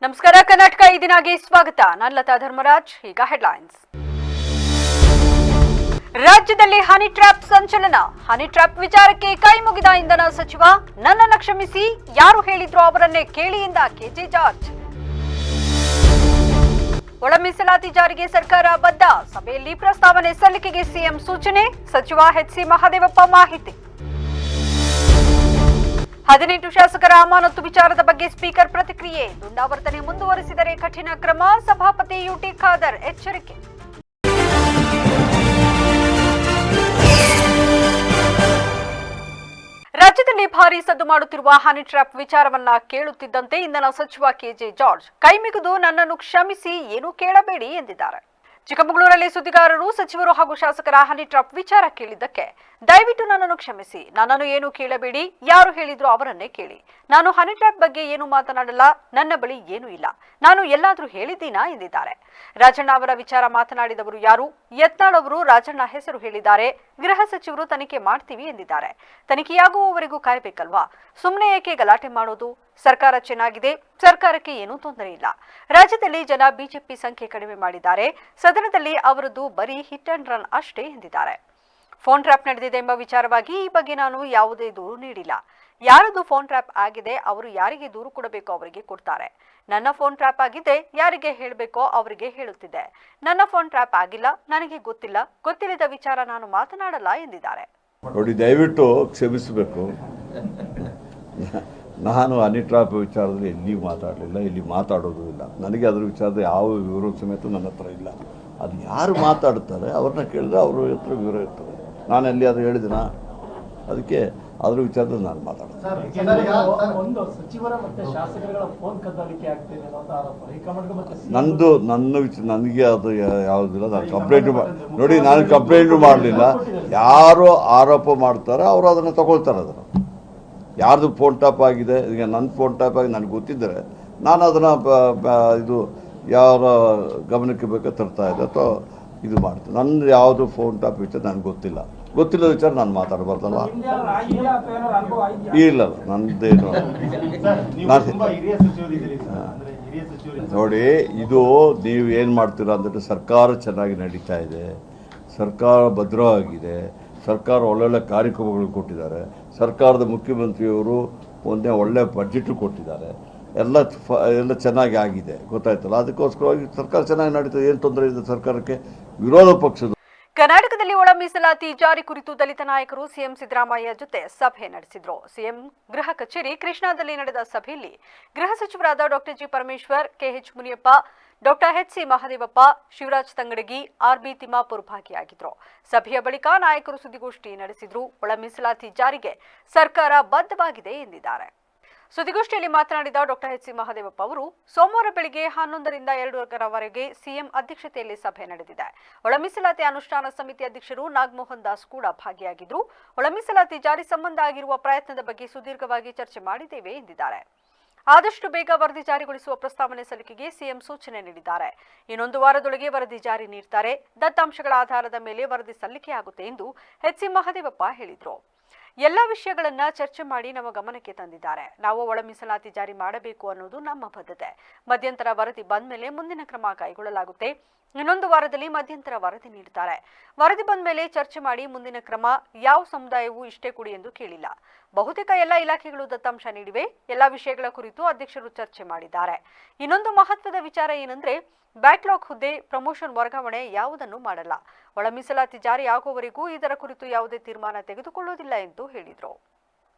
ನಮಸ್ಕಾರ ಕರ್ನಾಟಕ ಈ ದಿನಗೆ ಸ್ವಾಗತ. ನಾನು ಲತಾ ಧರ್ಮರಾಜ್. ಈಗ ಹೆಡ್ಲೈನ್ಸ್. ರಾಜ್ಯದಲ್ಲಿ ಹನಿ ಟ್ರ್ಯಾಪ್ ಸಂಚಲನ. ಹನಿ ಟ್ರ್ಯಾಪ್ ವಿಚಾರಕ್ಕೆ ಕೈ ಮುಗಿದ ಇಂಧನ ಸಚಿವ, ನನ್ನನ್ನು ಕ್ಷಮಿಸಿ, ಯಾರು ಹೇಳಿದ್ರು ಅವರನ್ನೇ ಕೇಳಿ ಎಂದ ಕೆಜೆ ಜಾರ್ಜ್. ಒಳ ಮೀಸಲಾತಿ ಜಾರಿಗೆ ಸರ್ಕಾರ ಬದ್ಧ. ಸಭೆಯಲ್ಲಿ ಪ್ರಸ್ತಾವನೆ ಸಲ್ಲಿಕೆಗೆ ಸಿಎಂ ಸೂಚನೆ. ಸಚಿವ ಎಚ್.ಸಿ. ಮಹದೇವಪ್ಪ ಮಾಹಿತಿ. 18 ಶಾಸಕರ ಅಮಾನತು ವಿಚಾರದ ಬಗ್ಗೆ ಸ್ಪೀಕರ್ ಪ್ರತಿಕ್ರಿಯೆ. ದುಂಡಾವರ್ತನೆ ಮುಂದುವರಿಸಿದರೆ ಕಠಿಣ ಕ್ರಮ. ಸಭಾಪತಿ ಯುಟಿ ಖಾದರ್ ಎಚ್ಚರಿಕೆ. ರಾಜ್ಯದಲ್ಲಿ ಭಾರೀ ಸದ್ದು ಮಾಡುತ್ತಿರುವ ಹನಿ ಟ್ರ್ಯಾಪ್ ವಿಚಾರವನ್ನ ಕೇಳುತ್ತಿದ್ದಂತೆ ಇಂಧನ ಸಚಿವ ಕೆಜೆ ಜಾರ್ಜ್ ಕೈಮಿಗಿದು ನನ್ನನ್ನು ಕ್ಷಮಿಸಿ, ಏನೂ ಕೇಳಬೇಡಿ ಎಂದಿದ್ದಾರೆ. ಚಿಕ್ಕಮಗಳೂರಲ್ಲಿ ಸುದ್ದಿಗಾರರು ಸಚಿವರು ಹಾಗೂ ಶಾಸಕರ ಹನಿ ಟ್ರ್ಯಾಪ್ ವಿಚಾರ ಕೇಳಿದ್ದಕ್ಕೆ, ದಯವಿಟ್ಟು ನನ್ನನ್ನು ಕ್ಷಮಿಸಿ, ನನ್ನನ್ನು ಏನು ಕೇಳಬೇಡಿ, ಯಾರು ಹೇಳಿದ್ರು ಅವರನ್ನೇ ಕೇಳಿ. ನಾನು ಹನಿ ಟ್ರ್ಯಾಪ್ ಬಗ್ಗೆ ಏನು ಮಾತನಾಡಲ್ಲ, ನನ್ನ ಬಳಿ ಏನೂ ಇಲ್ಲ, ನಾನು ಎಲ್ಲಾದ್ರೂ ಹೇಳಿದ್ದೀನಾ ಎಂದಿದ್ದಾರೆ. ರಾಜಣ್ಣ ಅವರ ವಿಚಾರ ಮಾತನಾಡಿದವರು ಯಾರು? ಯತ್ನಾಳ್ ಅವರು ರಾಜಣ್ಣ ಹೆಸರು ಹೇಳಿದ್ದಾರೆ. ಗೃಹ ಸಚಿವರು ತನಿಖೆ ಮಾಡ್ತೀವಿ ಎಂದಿದ್ದಾರೆ. ತನಿಖೆಯಾಗುವವರೆಗೂ ಕಾಯಬೇಕಲ್ವಾ? ಸುಮ್ಮನೆ ಏಕೆ ಗಲಾಟೆ ಮಾಡೋದು? ಸರ್ಕಾರ ಚೆನ್ನಾಗಿದೆ, ಸರ್ಕಾರಕ್ಕೆ ಏನೂ ತೊಂದರೆ ಇಲ್ಲ. ರಾಜ್ಯದಲ್ಲಿ ಜನ ಬಿಜೆಪಿ ಸಂಖ್ಯೆ ಕಡಿಮೆ ಮಾಡಿದ್ದಾರೆ, ಸದನದಲ್ಲಿ ಅವರದ್ದು ಬರೀ ಹಿಟ್ ಅಂಡ್ ರನ್ ಅಷ್ಟೇ ಎಂದಿದ್ದಾರೆ. ಫೋನ್ ಟ್ರ್ಯಾಪ್ ನಡೆದಿದೆ ಎಂಬ ವಿಚಾರವಾಗಿ ಈ ಬಗ್ಗೆ ನಾನು ಯಾವುದೇ ದೂರು ನೀಡಿಲ್ಲ. ಯಾರದು ಫೋನ್ ಟ್ರ್ಯಾಪ್ ಆಗಿದೆ, ಅವರು ಯಾರಿಗೆ ದೂರು ಕೊಡಬೇಕೋ ಅವರಿಗೆ ಕೊಡ್ತಾರೆ. ನನ್ನ ಫೋನ್ ಟ್ರ್ಯಾಪ್ ಆಗಿದೆ, ಯಾರಿಗೆ ಹೇಳಬೇಕೋ ಅವರಿಗೆ ಹೇಳುತ್ತಿದ್ದೆ. ನನ್ನ ಫೋನ್ ಟ್ರ್ಯಾಪ್ ಆಗಿಲ್ಲ, ನನಗೆ ಗೊತ್ತಿಲ್ಲ, ಗೊತ್ತಿಲ್ಲದ ವಿಚಾರ ನಾನು ಮಾತನಾಡಲ್ಲ ಎಂದಿದ್ದಾರೆ. ನೋಡಿ, ದಯವಿಟ್ಟು ಕ್ಷಮಿಸಬೇಕು. ನಾನು ಹನಿ ಟ್ರ್ಯಾಪ್ ವಿಚಾರದಲ್ಲಿ ಎಲ್ಲಿ ಮಾತಾಡಲಿಲ್ಲ, ಇಲ್ಲಿ ಮಾತಾಡೋದು ಇಲ್ಲ. ನನಗೆ ಅದರ ವಿಚಾರದ ಯಾವ ವಿವರ ಸಮೇತ ನನ್ನ ಹತ್ರ ಇಲ್ಲ. ಅದು ಯಾರು ಮಾತಾಡ್ತಾರೆ ಅವ್ರನ್ನ ಕೇಳಿದ್ರೆ ಅವ್ರ ಹತ್ರ ವಿವರ ಇರ್ತದೆ. ನಾನು ಎಲ್ಲಿ ಅದು ಹೇಳಿದಿನ, ಅದಕ್ಕೆ ಅದ್ರ ವಿಚಾರದಲ್ಲಿ ನಾನು ಮಾತಾಡೋದು. ನನಗೆ ಅದು ಯಾವುದಿಲ್ಲ. ನಾನು ಕಂಪ್ಲೇಂಟ್ ನೋಡಿ, ನಾನು ಕಂಪ್ಲೇಂಟು ಮಾಡಲಿಲ್ಲ. ಯಾರು ಆರೋಪ ಮಾಡ್ತಾರೆ ಅವರು ಅದನ್ನು ತಗೊಳ್ತಾರೆ. ಅದನ್ನು ಯಾರ್ದು ಫೋನ್ ಟ್ಯಾಪ್ ಆಗಿದೆ, ಈಗ ನನ್ನ ಫೋನ್ ಟ್ಯಾಪ್ ಆಗಿ ನನಗೆ ಗೊತ್ತಿದ್ದರೆ ನಾನು ಅದನ್ನು ಇದು ಯಾರ ಗಮನಕ್ಕೆ ಬೇಕೋ ತರ್ತಾ ಇದೆ ಅಥವಾ ಇದು ಮಾಡ್ತೀನಿ. ನನ್ನ ಯಾವುದು ಫೋನ್ ಟ್ಯಾಪ್ ವಿಚಾರ ನನಗೆ ಗೊತ್ತಿಲ್ಲದ ವಿಚಾರ ನಾನು ಮಾತಾಡಬಾರ್ದಲ್ಲ. ಇಲ್ಲ, ನನ್ನದೇನು ನೋಡಿ, ಇದು ನೀವು ಏನು ಮಾಡ್ತೀರಾ ಅಂದರೆ, ಸರ್ಕಾರ ಚೆನ್ನಾಗಿ ನಡೀತಾ ಇದೆ, ಸರ್ಕಾರ ಭದ್ರವಾಗಿದೆ, ಸರ್ಕಾರ ಒಳ್ಳೊಳ್ಳೆ ಕಾರ್ಯಕ್ರಮಗಳು ಕೊಟ್ಟಿದ್ದಾರೆ, ಸರ್ಕಾರದ ಮುಖ್ಯಮಂತ್ರಿಯವರು ಒಳ್ಳೆ ಬಡ್ಜೆಟು ಕೊಟ್ಟಿದ್ದಾರೆ, ಎಲ್ಲ ಚೆನ್ನಾಗಿ ಆಗಿದೆ, ಗೊತ್ತಾಯ್ತಲ್ಲ. ಅದಕ್ಕೋಸ್ಕರವಾಗಿ ಸರ್ಕಾರ ಚೆನ್ನಾಗಿ ನಡೀತದೆ. ಏನು ತೊಂದರೆ ಇದೆ ಸರ್ಕಾರಕ್ಕೆ? ವಿರೋಧ ಪಕ್ಷದ ಕರ್ನಾಟಕದಲ್ಲಿ ಒಳ ಮೀಸಲಾತಿ ಜಾರಿ ಕುರಿತು ದಲಿತ ನಾಯಕರು ಸಿಎಂ ಸಿದ್ದರಾಮಯ್ಯ ಜೊತೆ ಸಭೆ ನಡೆಸಿದ್ರು. ಸಿಎಂ ಗೃಹ ಕಚೇರಿ ಕೃಷ್ಣಾದಲ್ಲಿ ನಡೆದ ಸಭೆಯಲ್ಲಿ ಗೃಹ ಸಚಿವರಾದ doctor G Parameshwar, KH Muniyappa, doctor HC. Mahadevappa, Shivraj Tangadagi, RB. Timmapur ಭಾಗಿಯಾಗಿದ್ರು. ಸಭೆಯ ಬಳಿಕ ನಾಯಕರು ಸುದ್ದಿಗೋಷ್ಠಿ ನಡೆಸಿದ್ರು. ಒಳ ಮೀಸಲಾತಿ ಜಾರಿಗೆ ಸರ್ಕಾರ ಬದ್ಧವಾಗಿದೆ ಎಂದಿದ್ದಾರೆ. ಸುದ್ದಿಗೋಷ್ಠಿಯಲ್ಲಿ ಮಾತನಾಡಿದ ಡಾಕ್ಟರ್ ಎಚ್.ಸಿ. ಮಹದೇವಪ್ಪ ಅವರು, ಸೋಮವಾರ ಬೆಳಿಗ್ಗೆ 11 ರಿಂದ 2 ಸಿಎಂ ಅಧ್ಯಕ್ಷತೆಯಲ್ಲಿ ಸಭೆ ನಡೆದಿದೆ. ಒಳ ಮೀಸಲಾತಿ ಅನುಷ್ಠಾನ ಸಮಿತಿ ಅಧ್ಯಕ್ಷರು ನಾಗಮೋಹನ್ ದಾಸ್ ಕೂಡ ಭಾಗಿಯಾಗಿದ್ರು. ಒಳ ಮೀಸಲಾತಿ ಜಾರಿ ಸಂಬಂಧ ಆಗಿರುವ ಪ್ರಯತ್ನದ ಬಗ್ಗೆ ಸುದೀರ್ಘವಾಗಿ ಚರ್ಚೆ ಮಾಡಿದ್ದೇವೆ ಎಂದಿದ್ದಾರೆ. ಆದಷ್ಟು ಬೇಗ ವರದಿ ಜಾರಿಗೊಳಿಸುವ ಪ್ರಸ್ತಾವನೆ ಸಲ್ಲಿಕೆಗೆ ಸಿಎಂ ಸೂಚನೆ ನೀಡಿದ್ದಾರೆ. ಇನ್ನೊಂದು ವಾರದೊಳಗೆ ವರದಿ ಜಾರಿ ನೀಡುತ್ತಾರೆ. ದತ್ತಾಂಶಗಳ ಆಧಾರದ ಮೇಲೆ ವರದಿ ಸಲ್ಲಿಕೆಯಾಗುತ್ತೆ ಎಂದು ಎಚ್.ಸಿ. ಮಹದೇವಪ್ಪ ಹೇಳಿದರು. ಎಲ್ಲ ವಿಷಯಗಳನ್ನ ಚರ್ಚೆ ಮಾಡಿ ನಮ್ಮ ಗಮನಕ್ಕೆ ತಂದಿದ್ದಾರೆ. ನಾವು ಒಳ ಮೀಸಲಾತಿ ಜಾರಿ ಮಾಡಬೇಕು ಅನ್ನೋದು ನಮ್ಮ ಬದ್ಧತೆ. ಮಧ್ಯಂತರ ವರದಿ ಬಂದ ಮೇಲೆ ಮುಂದಿನ ಕ್ರಮ ಕೈಗೊಳ್ಳಲಾಗುತ್ತೆ. ಇನ್ನೊಂದು ವಾರದಲ್ಲಿ ಮಧ್ಯಂತರ ವರದಿ ನೀಡುತ್ತಾರೆ. ವರದಿ ಬಂದ ಮೇಲೆ ಚರ್ಚೆ ಮಾಡಿ ಮುಂದಿನ ಕ್ರಮ. ಯಾವ ಸಮುದಾಯವೂ ಇಷ್ಟೇ ಕೊಡಿ ಎಂದು ಕೇಳಿಲ್ಲ. ಬಹುತೇಕ ಎಲ್ಲ ಇಲಾಖೆಗಳು ದತ್ತಾಂಶ ನೀಡಿವೆ. ಎಲ್ಲ ವಿಷಯಗಳ ಕುರಿತು ಅಧ್ಯಕ್ಷರು ಚರ್ಚೆ ಮಾಡಿದ್ದಾರೆ. ಇನ್ನೊಂದು ಮಹತ್ವದ ವಿಚಾರ ಏನಂದ್ರೆ, ಬ್ಯಾಕ್ಲಾಗ್ ಹುದ್ದೆ, ಪ್ರಮೋಷನ್, ವರ್ಗಾವಣೆ ಯಾವುದನ್ನು ಮಾಡಲ್ಲ. ಒಳ ಮೀಸಲಾತಿ ಜಾರಿ ಆಗುವವರೆಗೂ ಇದರ ಕುರಿತು ಯಾವುದೇ ತೀರ್ಮಾನ ತೆಗೆದುಕೊಳ್ಳುವುದಿಲ್ಲ ಎಂದು ಹೇಳಿದರು.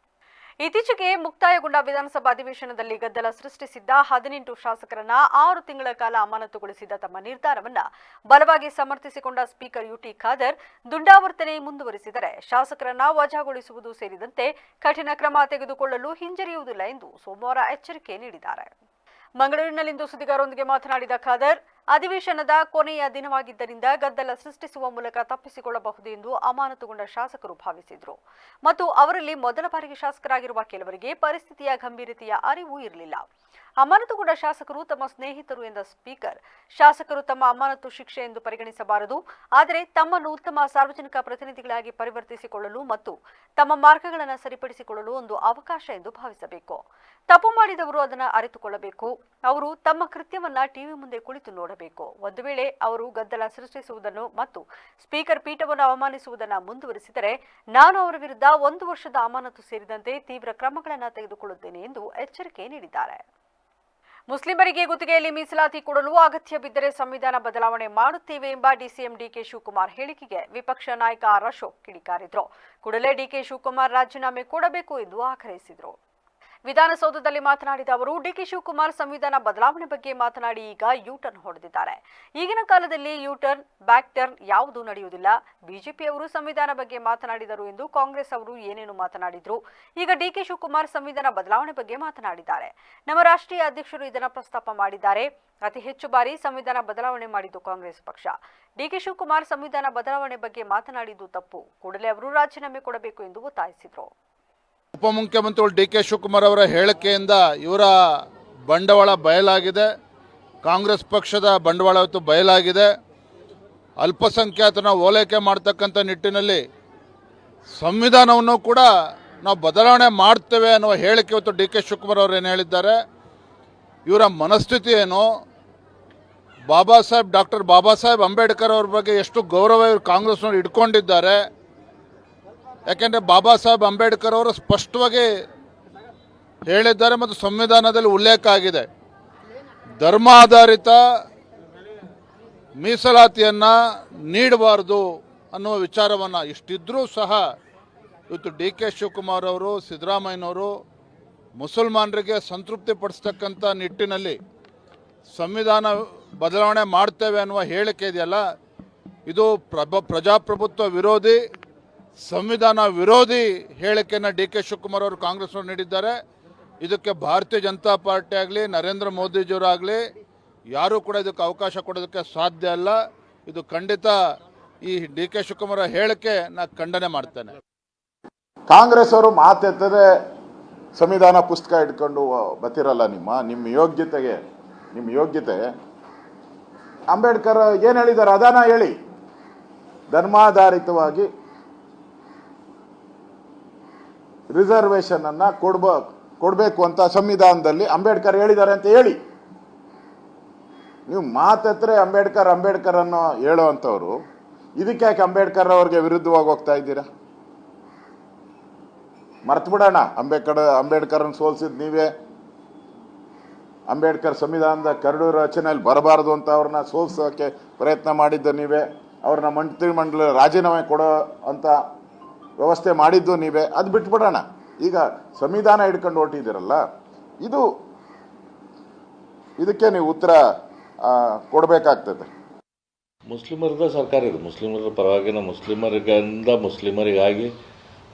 ಇತ್ತೀಚೆಗೆ ಮುಕ್ತಾಯಗೊಂಡ ವಿಧಾನಸಭಾ ಅಧಿವೇಶನದಲ್ಲಿ ಗದ್ದಲ ಸೃಷ್ಟಿಸಿದ್ದ 18 ಶಾಸಕರನ್ನ 6 ತಿಂಗಳ ಕಾಲ ಅಮಾನತುಗೊಳಿಸಿದ ತಮ್ಮ ನಿರ್ಧಾರವನ್ನ ಬಲವಾಗಿ ಸಮರ್ಥಿಸಿಕೊಂಡ ಸ್ಪೀಕರ್ ಯುಟಿ ಖಾದರ್, ದುಂಡಾವರ್ತನೆ ಮುಂದುವರಿಸಿದರೆ ಶಾಸಕರನ್ನ ವಜಾಗೊಳಿಸುವುದು ಸೇರಿದಂತೆ ಕಠಿಣ ಕ್ರಮ ತೆಗೆದುಕೊಳ್ಳಲು ಹಿಂಜರಿಯುವುದಿಲ್ಲ ಎಂದು ಸೋಮವಾರ ಎಚ್ಚರಿಕೆ ನೀಡಿದ್ದಾರೆ. ಮಂಗಳೂರಿನಲ್ಲಿಂದು ಸುದ್ದಿಗಾರರೊಂದಿಗೆ ಮಾತನಾಡಿದ ಖಾದರ್, ಅಧಿವೇಶನದ ಕೊನೆಯ ದಿನವಾಗಿದ್ದರಿಂದ ಗದ್ದಲ ಸೃಷ್ಟಿಸುವ ಮೂಲಕ ತಪ್ಪಿಸಿಕೊಳ್ಳಬಹುದು ಎಂದು ಅಮಾನತುಗೊಂಡ ಶಾಸಕರು ಭಾವಿಸಿದರು ಮತ್ತು ಅವರಲ್ಲಿ ಮೊದಲ ಬಾರಿಗೆ ಶಾಸಕರಾಗಿರುವ ಕೆಲವರಿಗೆ ಪರಿಸ್ಥಿತಿಯ ಗಂಭೀರತೆಯ ಅರಿವು ಇರಲಿಲ್ಲ. ಅಮಾನತುಗೊಂಡ ಶಾಸಕರು ತಮ್ಮ ಸ್ನೇಹಿತರು ಎಂದ ಸ್ಪೀಕರ್, ಶಾಸಕರು ತಮ್ಮ ಅಮಾನತು ಶಿಕ್ಷೆ ಎಂದು ಪರಿಗಣಿಸಬಾರದು, ಆದರೆ ತಮ್ಮನ್ನು ಉತ್ತಮ ಸಾರ್ವಜನಿಕ ಪ್ರತಿನಿಧಿಗಳಾಗಿ ಪರಿವರ್ತಿಸಿಕೊಳ್ಳಲು ಮತ್ತು ತಮ್ಮ ಮಾರ್ಗಗಳನ್ನು ಸರಿಪಡಿಸಿಕೊಳ್ಳಲು ಒಂದು ಅವಕಾಶ ಎಂದು ಭಾವಿಸಬೇಕು. ತಪ್ಪು ಮಾಡಿದವರು ಅದನ್ನು ಅರಿತುಕೊಳ್ಳಬೇಕು. ಅವರು ತಮ್ಮ ಕೃತ್ಯವನ್ನ ಟಿವಿ ಮುಂದೆ ಕುಳಿತು ನೋಡಬೇಕು. ಒಂದು ವೇಳೆ ಅವರು ಗದ್ದಲ ಸೃಷ್ಟಿಸುವುದನ್ನು ಮತ್ತು ಸ್ಪೀಕರ್ ಪೀಠವನ್ನು ಅವಮಾನಿಸುವುದನ್ನು ಮುಂದುವರಿಸಿದರೆ ನಾನು ಅವರ ವಿರುದ್ಧ 1 ವರ್ಷದ ಅಮಾನತು ಸೇರಿದಂತೆ ತೀವ್ರ ಕ್ರಮಗಳನ್ನು ತೆಗೆದುಕೊಳ್ಳುತ್ತೇನೆ ಎಂದು ಎಚ್ಚರಿಕೆ ನೀಡಿದ್ದಾರೆ. ಮುಸ್ಲಿಮರಿಗೆ ಗುತ್ತಿಗೆಯಲ್ಲಿ ಮೀಸಲಾತಿ ಕೊಡಲು ಅಗತ್ಯ ಬಿದ್ದರೆ ಸಂವಿಧಾನ ಬದಲಾವಣೆ ಮಾಡುತ್ತೇವೆ ಎಂಬ ಡಿಸಿಎಂ ಡಿಕೆ ಶಿವಕುಮಾರ್ ಹೇಳಿಕೆಗೆ ವಿಪಕ್ಷ ನಾಯಕ ಆರ್ ಅಶೋಕ್ ಕಿಡಿಕಾರಿದ್ರು. ಕೂಡಲೇ ಡಿಕೆ ಶಿವಕುಮಾರ್ ರಾಜೀನಾಮೆ ಕೊಡಬೇಕು ಎಂದು ಆಗ್ರಹಿಸಿದರು. ವಿಧಾನಸೌಧದಲ್ಲಿ ಮಾತನಾಡಿದ ಅವರು, ಡಿಕೆ ಶಿವಕುಮಾರ್ ಸಂವಿಧಾನ ಬದಲಾವಣೆ ಬಗ್ಗೆ ಮಾತನಾಡಿ ಈಗ ಯೂಟರ್ನ್ ಹೊಡೆದಿದ್ದಾರೆ. ಈಗಿನ ಕಾಲದಲ್ಲಿ ಯೂಟರ್ನ್, ಬ್ಯಾಕ್ ಟರ್ನ್ ಯಾವುದೂ ನಡೆಯುವುದಿಲ್ಲ. ಬಿಜೆಪಿಯವರು ಸಂವಿಧಾನ ಬಗ್ಗೆ ಮಾತನಾಡಿದರು ಎಂದು ಕಾಂಗ್ರೆಸ್ ಅವರು ಏನೇನು ಮಾತನಾಡಿದ್ರು. ಈಗ ಡಿಕೆ ಶಿವಕುಮಾರ್ ಸಂವಿಧಾನ ಬದಲಾವಣೆ ಬಗ್ಗೆ ಮಾತನಾಡಿದ್ದಾರೆ. ನಮ್ಮ ರಾಷ್ಟ್ರೀಯ ಅಧ್ಯಕ್ಷರು ಇದನ್ನು ಪ್ರಸ್ತಾಪ ಮಾಡಿದ್ದಾರೆ. ಅತಿ ಹೆಚ್ಚು ಬಾರಿ ಸಂವಿಧಾನ ಬದಲಾವಣೆ ಮಾಡಿದ್ದು ಕಾಂಗ್ರೆಸ್ ಪಕ್ಷ. ಡಿಕೆ ಶಿವಕುಮಾರ್ ಸಂವಿಧಾನ ಬದಲಾವಣೆ ಬಗ್ಗೆ ಮಾತನಾಡಿದ್ದು ತಪ್ಪು. ಕೂಡಲೇ ಅವರು ರಾಜೀನಾಮೆ ಕೊಡಬೇಕು ಎಂದು ಒತ್ತಾಯಿಸಿದರು. ಉಪಮುಖ್ಯಮಂತ್ರಿಗಳು ಡಿ ಕೆ ಶಿವಕುಮಾರ್ ಅವರ ಹೇಳಿಕೆಯಿಂದ ಇವರ ಬಂಡವಾಳ ಬಯಲಾಗಿದೆ. ಕಾಂಗ್ರೆಸ್ ಪಕ್ಷದ ಬಂಡವಾಳ ಇವತ್ತು ಬಯಲಾಗಿದೆ. ಅಲ್ಪಸಂಖ್ಯಾತನ ಓಲೈಕೆ ಮಾಡ್ತಕ್ಕಂಥ ನಿಟ್ಟಿನಲ್ಲಿ ಸಂವಿಧಾನವನ್ನು ಕೂಡ ನಾವು ಬದಲಾವಣೆ ಮಾಡ್ತೇವೆ ಅನ್ನುವ ಹೇಳಿಕೆ ಇವತ್ತು ಡಿ ಕೆ ಶಿವಕುಮಾರ್ ಅವರು ಏನು ಹೇಳಿದ್ದಾರೆ, ಇವರ ಮನಸ್ಥಿತಿ ಏನು, ಡಾಕ್ಟರ್ ಬಾಬಾ ಸಾಹೇಬ್ ಅಂಬೇಡ್ಕರ್ ಅವ್ರ ಬಗ್ಗೆ ಎಷ್ಟು ಗೌರವ ಇವರು ಕಾಂಗ್ರೆಸ್ನವ್ರು ಇಟ್ಕೊಂಡಿದ್ದಾರೆ. ಯಾಕೆಂದರೆ ಬಾಬಾ ಸಾಹೇಬ್ ಅಂಬೇಡ್ಕರ್ ಅವರು ಸ್ಪಷ್ಟವಾಗಿ ಹೇಳಿದ್ದಾರೆ ಮತ್ತು ಸಂವಿಧಾನದಲ್ಲಿ ಉಲ್ಲೇಖ ಆಗಿದೆ, ಧರ್ಮಾಧಾರಿತ ಮೀಸಲಾತಿಯನ್ನು ನೀಡಬಾರ್ದು ಅನ್ನುವ ವಿಚಾರವನ್ನು. ಇಷ್ಟಿದ್ರೂ ಸಹ ಇವತ್ತು ಡಿ ಕೆ ಶಿವಕುಮಾರ್ ಅವರು, ಸಿದ್ದರಾಮಯ್ಯನವರು ಮುಸಲ್ಮಾನರಿಗೆ ಸಂತೃಪ್ತಿ ಪಡಿಸ್ತಕ್ಕಂಥ ನಿಟ್ಟಿನಲ್ಲಿ ಸಂವಿಧಾನ ಬದಲಾವಣೆ ಮಾಡ್ತೇವೆ ಅನ್ನುವ ಹೇಳಿಕೆ ಇದೆಯಲ್ಲ, ಇದು ಪ್ರಜಾಪ್ರಭುತ್ವ ವಿರೋಧಿ, ಸಂವಿಧಾನ ವಿರೋಧಿ ಹೇಳಿಕೆಯನ್ನು ಡಿ ಕೆ ಶಿವಕುಮಾರ್ ಅವರು ಕಾಂಗ್ರೆಸ್ನವರು ನೀಡಿದ್ದಾರೆ. ಇದಕ್ಕೆ ಭಾರತೀಯ ಜನತಾ ಪಾರ್ಟಿ ಆಗಲಿ, ನರೇಂದ್ರ ಮೋದಿಜಿಯವರಾಗಲಿ ಯಾರೂ ಕೂಡ ಇದಕ್ಕೆ ಅವಕಾಶ ಕೊಡೋದಕ್ಕೆ ಸಾಧ್ಯ ಅಲ್ಲ. ಇದು ಖಂಡಿತ ಈ ಡಿ ಕೆ ಶಿವಕುಮಾರ್ ಹೇಳಿಕೆ ನಾನು ಖಂಡನೆ ಮಾಡ್ತೇನೆ. ಕಾಂಗ್ರೆಸ್ ಅವರು ಮಾತೆತ್ತರೆ ಸಂವಿಧಾನ ಪುಸ್ತಕ ಇಟ್ಕೊಂಡು ಬರ್ತಿರಲ್ಲ. ನಿಮ್ಮ ಯೋಗ್ಯತೆ ಅಂಬೇಡ್ಕರ್ ಏನು ಹೇಳಿದ್ದಾರೆ ಅದನ್ನ ಹೇಳಿ. ಧರ್ಮಾಧಾರಿತವಾಗಿ ರಿಸರ್ವೇಶನ್ ಅನ್ನ ಕೊಡಬೇಕು ಅಂತ ಸಂವಿಧಾನದಲ್ಲಿ ಅಂಬೇಡ್ಕರ್ ಹೇಳಿದ್ದಾರೆ ಅಂತ ಹೇಳಿ. ನೀವು ಮಾತತ್ರ ಅಂಬೇಡ್ಕರ್ ಅನ್ನೋ ಹೇಳೋವಂಥವ್ರು ಇದಕ್ಕೆ ಯಾಕೆ ಅಂಬೇಡ್ಕರ್ ಅವ್ರಿಗೆ ವಿರುದ್ಧವಾಗಿ ಹೋಗ್ತಾ ಇದ್ದೀರಾ? ಮರ್ತು ಬಿಡೋಣ. ಅಂಬೇಡ್ಕರ್ನ ಸೋಲ್ಸಿದ್ ನೀವೇ. ಅಂಬೇಡ್ಕರ್ ಸಂವಿಧಾನದ ಕರಡು ರಚನೆಯಲ್ಲಿ ಬರಬಾರದು ಅಂತ ಅವ್ರನ್ನ ಸೋಲ್ಸೋಕೆ ಪ್ರಯತ್ನ ಮಾಡಿದ್ದು ನೀವೇ. ಅವ್ರನ್ನ ಮಂತ್ರಿಮಂಡಲ ರಾಜೀನಾಮೆ ಕೊಡೋ ಅಂತ ವ್ಯವಸ್ಥೆ ಮಾಡಿದ್ದು ನೀವೇ. ಅದು ಬಿಟ್ಬಿಡೋಣ. ಈಗ ಸಂವಿಧಾನ ಹಿಡ್ಕೊಂಡು ಹೊರಟಿದ್ದೀರಲ್ಲ, ಇದಕ್ಕೆ ನೀವು ಉತ್ತರ ಕೊಡಬೇಕಾಗ್ತದೆ. ಮುಸ್ಲಿಮರದ ಸರ್ಕಾರ ಇದು. ಮುಸ್ಲಿಮರ ಪರವಾಗಿನ ಮುಸ್ಲಿಮರಿಗಾಗಿ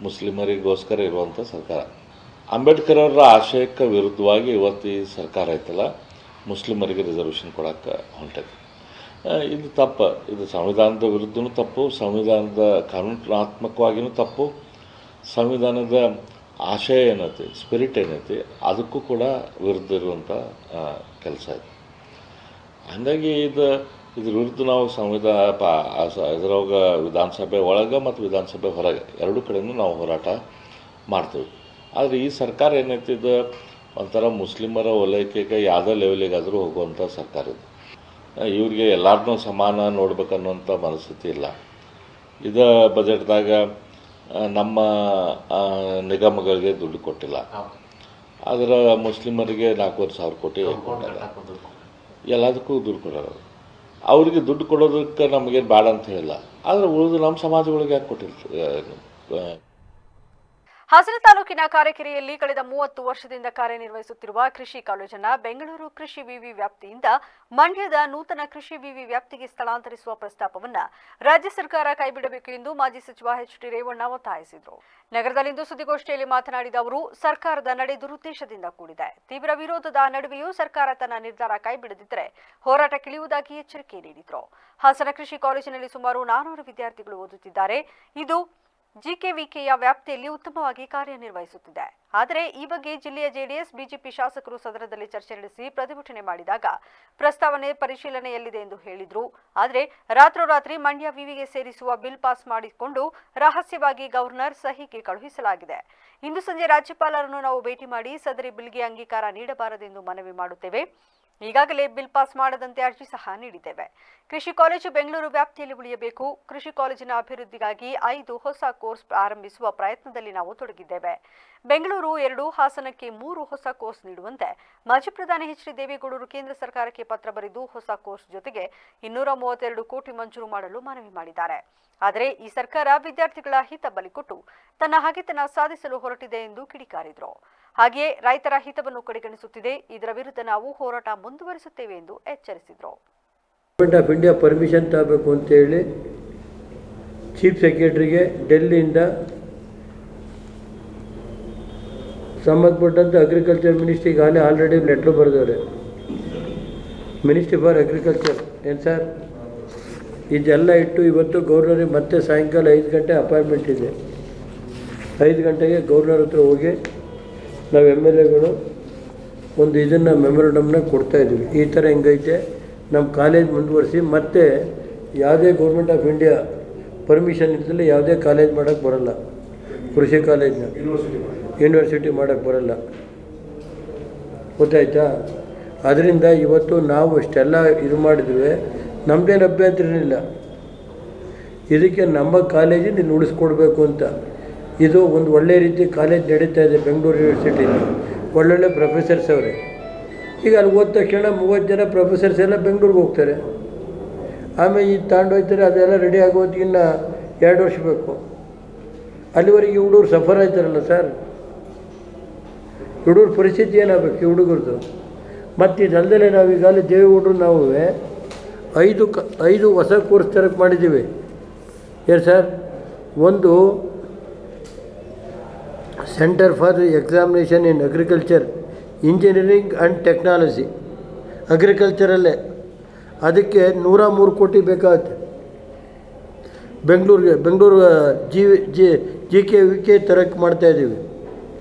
ಮುಸ್ಲಿಮರಿಗೋಸ್ಕರ ಇರುವಂಥ ಸರ್ಕಾರ. ಅಂಬೇಡ್ಕರ್ ಅವರ ಆಶಯಕ್ಕೆ ವಿರುದ್ಧವಾಗಿ ಇವತ್ತು ಈ ಸರ್ಕಾರ ಐತಲ್ಲ, ಮುಸ್ಲಿಮರಿಗೆ ರಿಸರ್ವೇಷನ್ ಕೊಡೋಕ್ಕೆ ಹೊಂಟೈತೆ. ಇದು ತಪ್ಪು. ಇದು ಸಂವಿಧಾನದ ವಿರುದ್ಧನೂ ತಪ್ಪು, ಸಂವಿಧಾನದ ಕಾನೂನಾತ್ಮಕವಾಗಿಯೂ ತಪ್ಪು, ಸಂವಿಧಾನದ ಆಶಯ ಏನೈತಿ, ಸ್ಪಿರಿಟ್ ಏನೈತಿ, ಅದಕ್ಕೂ ಕೂಡ ವಿರುದ್ಧ ಇರುವಂಥ ಕೆಲಸ ಇದೆ. ಹಾಗಾಗಿ ಇದ್ರ ವಿರುದ್ಧ ನಾವು ಇದ್ರೊಳಗೆ ವಿಧಾನಸಭೆ ಒಳಗೆ ಮತ್ತು ವಿಧಾನಸಭೆ ಹೊರಗೆ ಎರಡೂ ಕಡೆಯೂ ನಾವು ಹೋರಾಟ ಮಾಡ್ತೀವಿ. ಆದರೆ ಈ ಸರ್ಕಾರ ಏನೈತಿ, ಇದು ಒಂಥರ ಮುಸ್ಲಿಮರ ಓಲೈಕೆಗೆ ಯಾವುದೇ ಲೆವೆಲಿಗಾದರೂ ಹೋಗುವಂಥ ಸರ್ಕಾರ ಇದು. ಇವ್ರಿಗೆ ಎಲ್ಲರನ್ನೂ ಸಮಾನ ನೋಡ್ಬೇಕನ್ನುವಂಥ ಮನಸ್ಥಿತಿ ಇಲ್ಲ. ಇದು ಬಜೆಟ್ದಾಗ ನಮ್ಮ ನಿಗಮಗಳಿಗೆ ದುಡ್ಡು ಕೊಟ್ಟಿಲ್ಲ, ಆದರೆ ಮುಸ್ಲಿಮರಿಗೆ 4,500 ಕೋಟಿ ಕೊಟ್ಟಾರ. ಎಲ್ಲದಕ್ಕೂ ದುಡ್ಡು ಕೊಡೋರು. ಅವ್ರಿಗೆ ದುಡ್ಡು ಕೊಡೋದಕ್ಕೆ ನಮಗೇನು ಬೇಡ ಅಂತ ಹೇಳಿಲ್ಲ, ಆದರೆ ಉಳಿದು ನಮ್ಮ ಸಮಾಜಗಳಿಗೆ ಯಾಕೆ ಕೊಟ್ಟಿರ್ತೀವಿ. ಹಾಸನ ತಾಲೂಕಿನ ಕಾರೆಕೆರೆಯಲ್ಲಿ ಕಳೆದ 30 ವರ್ಷದಿಂದ ಕಾರ್ಯನಿರ್ವಹಿಸುತ್ತಿರುವ ಕೃಷಿ ಕಾಲೇಜನ್ನು ಬೆಂಗಳೂರು ಕೃಷಿ ವಿವಿ ವ್ಯಾಪ್ತಿಯಿಂದ ಮಂಡ್ಯದ ನೂತನ ಕೃಷಿ ವಿವಿ ವ್ಯಾಪ್ತಿಗೆ ಸ್ಥಳಾಂತರಿಸುವ ಪ್ರಸ್ತಾಪವನ್ನು ರಾಜ್ಯ ಸರ್ಕಾರ ಕೈಬಿಡಬೇಕು ಎಂದು ಮಾಜಿ ಸಚಿವ ಎಚ್.ಡಿ. ರೇವಣ್ಣ ಒತ್ತಾಯಿಸಿದರು. ನಗರದಲ್ಲಿಂದು ಸುದ್ದಿಗೋಷ್ಠಿಯಲ್ಲಿ ಮಾತನಾಡಿದ ಅವರು, ಸರ್ಕಾರದ ನಡೆ ದುರುದ್ದೇಶದಿಂದ ಕೂಡಿದೆ. ತೀವ್ರ ವಿರೋಧದ ನಡುವೆಯೂ ಸರ್ಕಾರ ತನ್ನ ನಿರ್ಧಾರ ಕೈಬಿಡದಿದ್ದರೆ ಹೋರಾಟಕ್ಕಿಳಿಯುವುದಾಗಿ ಎಚ್ಚರಿಕೆ ನೀಡಿದರು. ಹಾಸನ ಕೃಷಿ ಕಾಲೇಜಿನಲ್ಲಿ ಸುಮಾರು 400 ವಿದ್ಯಾರ್ಥಿಗಳು ಓದುತ್ತಿದ್ದಾರೆ. ಇದು ಜಿಕೆವಿಕೆಯ ವ್ಯಾಪ್ತಿಯಲ್ಲಿ ಉತ್ತಮವಾಗಿ ಕಾರ್ಯನಿರ್ವಹಿಸುತ್ತಿದೆ. ಆದರೆ ಈ ಬಗ್ಗೆ ಜಿಲ್ಲೆಯ ಜೆಡಿಎಸ್, ಬಿಜೆಪಿ ಶಾಸಕರು ಸದನದಲ್ಲಿ ಚರ್ಚೆ ನಡೆಸಿ ಪ್ರತಿಭಟನೆ ಮಾಡಿದಾಗ ಪ್ರಸ್ತಾವನೆ ಪರಿಶೀಲನೆಯಲ್ಲಿದೆ ಎಂದು ಹೇಳಿದರು. ಆದರೆ ರಾತ್ರೋರಾತ್ರಿ ಮಂಡ್ಯ ವಿವಿಗೆ ಸೇರಿಸುವ ಬಿಲ್ ಪಾಸ್ ಮಾಡಿಕೊಂಡು ರಹಸ್ಯವಾಗಿ ಗವರ್ನರ್ ಸಹಿಗೆ ಕಳುಹಿಸಲಾಗಿದೆ. ಇಂದು ಸಂಜೆ ರಾಜ್ಯಪಾಲರನ್ನು ನಾವು ಭೇಟಿ ಮಾಡಿ ಸದರಿ ಬಿಲ್ಗೆ ಅಂಗೀಕಾರ ನೀಡಬಾರದೆಂದು ಮನವಿ ಮಾಡುತ್ತೇವೆ. ಈಗಾಗಲೇ ಬಿಲ್ ಪಾಸ್ ಮಾಡದಂತೆ ಅರ್ಜಿ ಸಹ ನೀಡಿದ್ದೇವೆ. ಕೃಷಿ ಕಾಲೇಜು ಬೆಂಗಳೂರು ವ್ಯಾಪ್ತಿಯಲ್ಲಿ ಉಳಿಯಬೇಕು. ಕೃಷಿ ಕಾಲೇಜಿನ ಅಭಿವೃದ್ಧಿಗಾಗಿ 5 ಹೊಸ ಕೋರ್ಸ್ ಆರಂಭಿಸುವ ಪ್ರಯತ್ನದಲ್ಲಿ ನಾವು ತೊಡಗಿದ್ದೇವೆ. ಬೆಂಗಳೂರು 2, ಹಾಸನಕ್ಕೆ 3 ಹೊಸ ಕೋರ್ಸ್ ನೀಡುವಂತೆ ಮಾಜಿ ಪ್ರಧಾನಿ ಎಚ್.ಡಿ. ದೇವೇಗೌಡರು ಕೇಂದ್ರ ಸರ್ಕಾರಕ್ಕೆ ಪತ್ರ ಬರೆದು ಹೊಸ ಕೋರ್ಸ್ ಜೊತೆಗೆ 232 ಕೋಟಿ ಮಂಜೂರು ಮಾಡಲು ಮನವಿ ಮಾಡಿದ್ದಾರೆ. ಆದರೆ ಈ ಸರ್ಕಾರ ವಿದ್ಯಾರ್ಥಿಗಳ ಹಿತ ಬಲಿಕೊಟ್ಟು ತನ್ನ ಹಗೆತನ ಸಾಧಿಸಲು ಹೊರಟಿದೆ ಎಂದು ಕಿಡಿಕಾರಿದರು. ಹಾಗೆಯೇ ರೈತರ ಹಿತವನ್ನು ಕಡೆಗಣಿಸುತ್ತಿದೆ. ಇದರ ವಿರುದ್ಧ ನಾವು ಹೋರಾಟ ಮುಂದುವರಿಸುತ್ತೇವೆ ಎಂದು ಎಚ್ಚರಿಸಿದರು. ಗವರ್ಮೆಂಟ್ ಆಫ್ ಇಂಡಿಯಾ ಪರ್ಮಿಷನ್ ತಗೋಬೇಕು ಅಂತೇಳಿ ಚೀಫ್ ಸೆಕ್ರೆಟರಿಗೆ ಡೆಲ್ಲಿಯಿಂದ ಸಂಬಂಧಪಟ್ಟಂತೆ ಅಗ್ರಿಕಲ್ಚರ್ ಮಿನಿಸ್ಟ್ರಿಗೆ ಆಲ್ರೆಡಿ ಲೆಟ್ರ್ ಬರೆದವ್ರೆ. ಮಿನಿಸ್ಟ್ರಿ ಫಾರ್ ಅಗ್ರಿಕಲ್ಚರ್ ಏನು ಸರ್, ಇದೆಲ್ಲ ಇಟ್ಟು ಇವತ್ತು ಗವರ್ನರಿಗೆ ಮತ್ತೆ ಸಾಯಂಕಾಲ 5 ಗಂಟೆ ಅಪಾಯಿಂಟ್ಮೆಂಟ್ ಇದೆ. 5 ಗಂಟೆಗೆ ಗವರ್ನರ್ ಹತ್ರ ಹೋಗಿ ನಾವು MLAಗಳು ಒಂದು ಇದನ್ನು ಮೆಮೊರಂಡಮ್ನ ಕೊಡ್ತಾಯಿದ್ದೀವಿ. ಈ ಥರ ಹೆಂಗೈತೆ ನಮ್ಮ ಕಾಲೇಜ್ ಮುಂದುವರಿಸಿ, ಮತ್ತೆ ಯಾವುದೇ ಗೌರ್ಮೆಂಟ್ ಆಫ್ ಇಂಡಿಯಾ ಪರ್ಮಿಷನ್ ಇದ್ದಲ್ಲೇ ಯಾವುದೇ ಕಾಲೇಜ್ ಮಾಡೋಕ್ಕೆ ಬರೋಲ್ಲ. ಕೃಷಿ ಕಾಲೇಜ್ನ ಯೂನಿವರ್ಸಿಟಿ ಮಾಡೋಕ್ಕೆ ಬರೋಲ್ಲ, ಗೊತ್ತಾಯ್ತಾ? ಅದರಿಂದ ಇವತ್ತು ನಾವು ಇಷ್ಟೆಲ್ಲ ಇದು ಮಾಡಿದ್ವಿ, ನಮ್ಮದೇನು ಅಭ್ಯಂತರನಿಲ್ಲ. ಇದಕ್ಕೆ ನಮ್ಮ ಕಾಲೇಜಿನ ಇಲ್ಲಿ ಉಳಿಸ್ಕೊಡ್ಬೇಕು ಅಂತ. ಇದು ಒಂದು ಒಳ್ಳೆಯ ರೀತಿ ಕಾಲೇಜ್ ನಡೀತಾ ಇದೆ ಬೆಂಗಳೂರು ಯೂನಿವರ್ಸಿಟಿಲಿ. ಒಳ್ಳೊಳ್ಳೆ ಪ್ರೊಫೆಸರ್ಸ್ ಅವರೇ. ಈಗ ಅಲ್ಲಿ ಹೋದ ತಕ್ಷಣ 30 ಜನ ಪ್ರೊಫೆಸರ್ಸ್ ಎಲ್ಲ ಬೆಂಗಳೂರಿಗೆ ಹೋಗ್ತಾರೆ. ಆಮೇಲೆ ಇದು ತಗೊಂಡೋಗ್ತಾರೆ, ಅದೆಲ್ಲ ರೆಡಿ ಆಗೋದಕ್ಕೆ ಇನ್ನು 2 ವರ್ಷ ಬೇಕು. ಅಲ್ಲಿವರೆಗೆ ಹುಡುಗರು ಸಫರ್ ಆಯ್ತಾರಲ್ಲ ಸರ್. ಹುಡುಗರ ಪರಿಸ್ಥಿತಿ ಏನಾಗಬೇಕು ಈ ಹುಡುಗರದು? ಮತ್ತು ಇದಲ್ಲದೆ ನಾವೀಗಾಗಲೇ ದೇವೇಗೌಡರು ನಾವು 5 ಹೊಸ ಕೋರ್ಸ್ ತರಕ್ಕೆ ಮಾಡಿದ್ದೀವಿ. ಏನು ಸರ್? ಒಂದು centre for examination in agriculture, engineering and technology, ಅಗ್ರಿಕಲ್ಚರಲ್ಲೇ. ಅದಕ್ಕೆ 103 ಕೋಟಿ ಬೇಕಾಗುತ್ತೆ ಬೆಂಗಳೂರು GKVK ತರಕ್ಕೆ ಮಾಡ್ತಾಯಿದ್ದೀವಿ.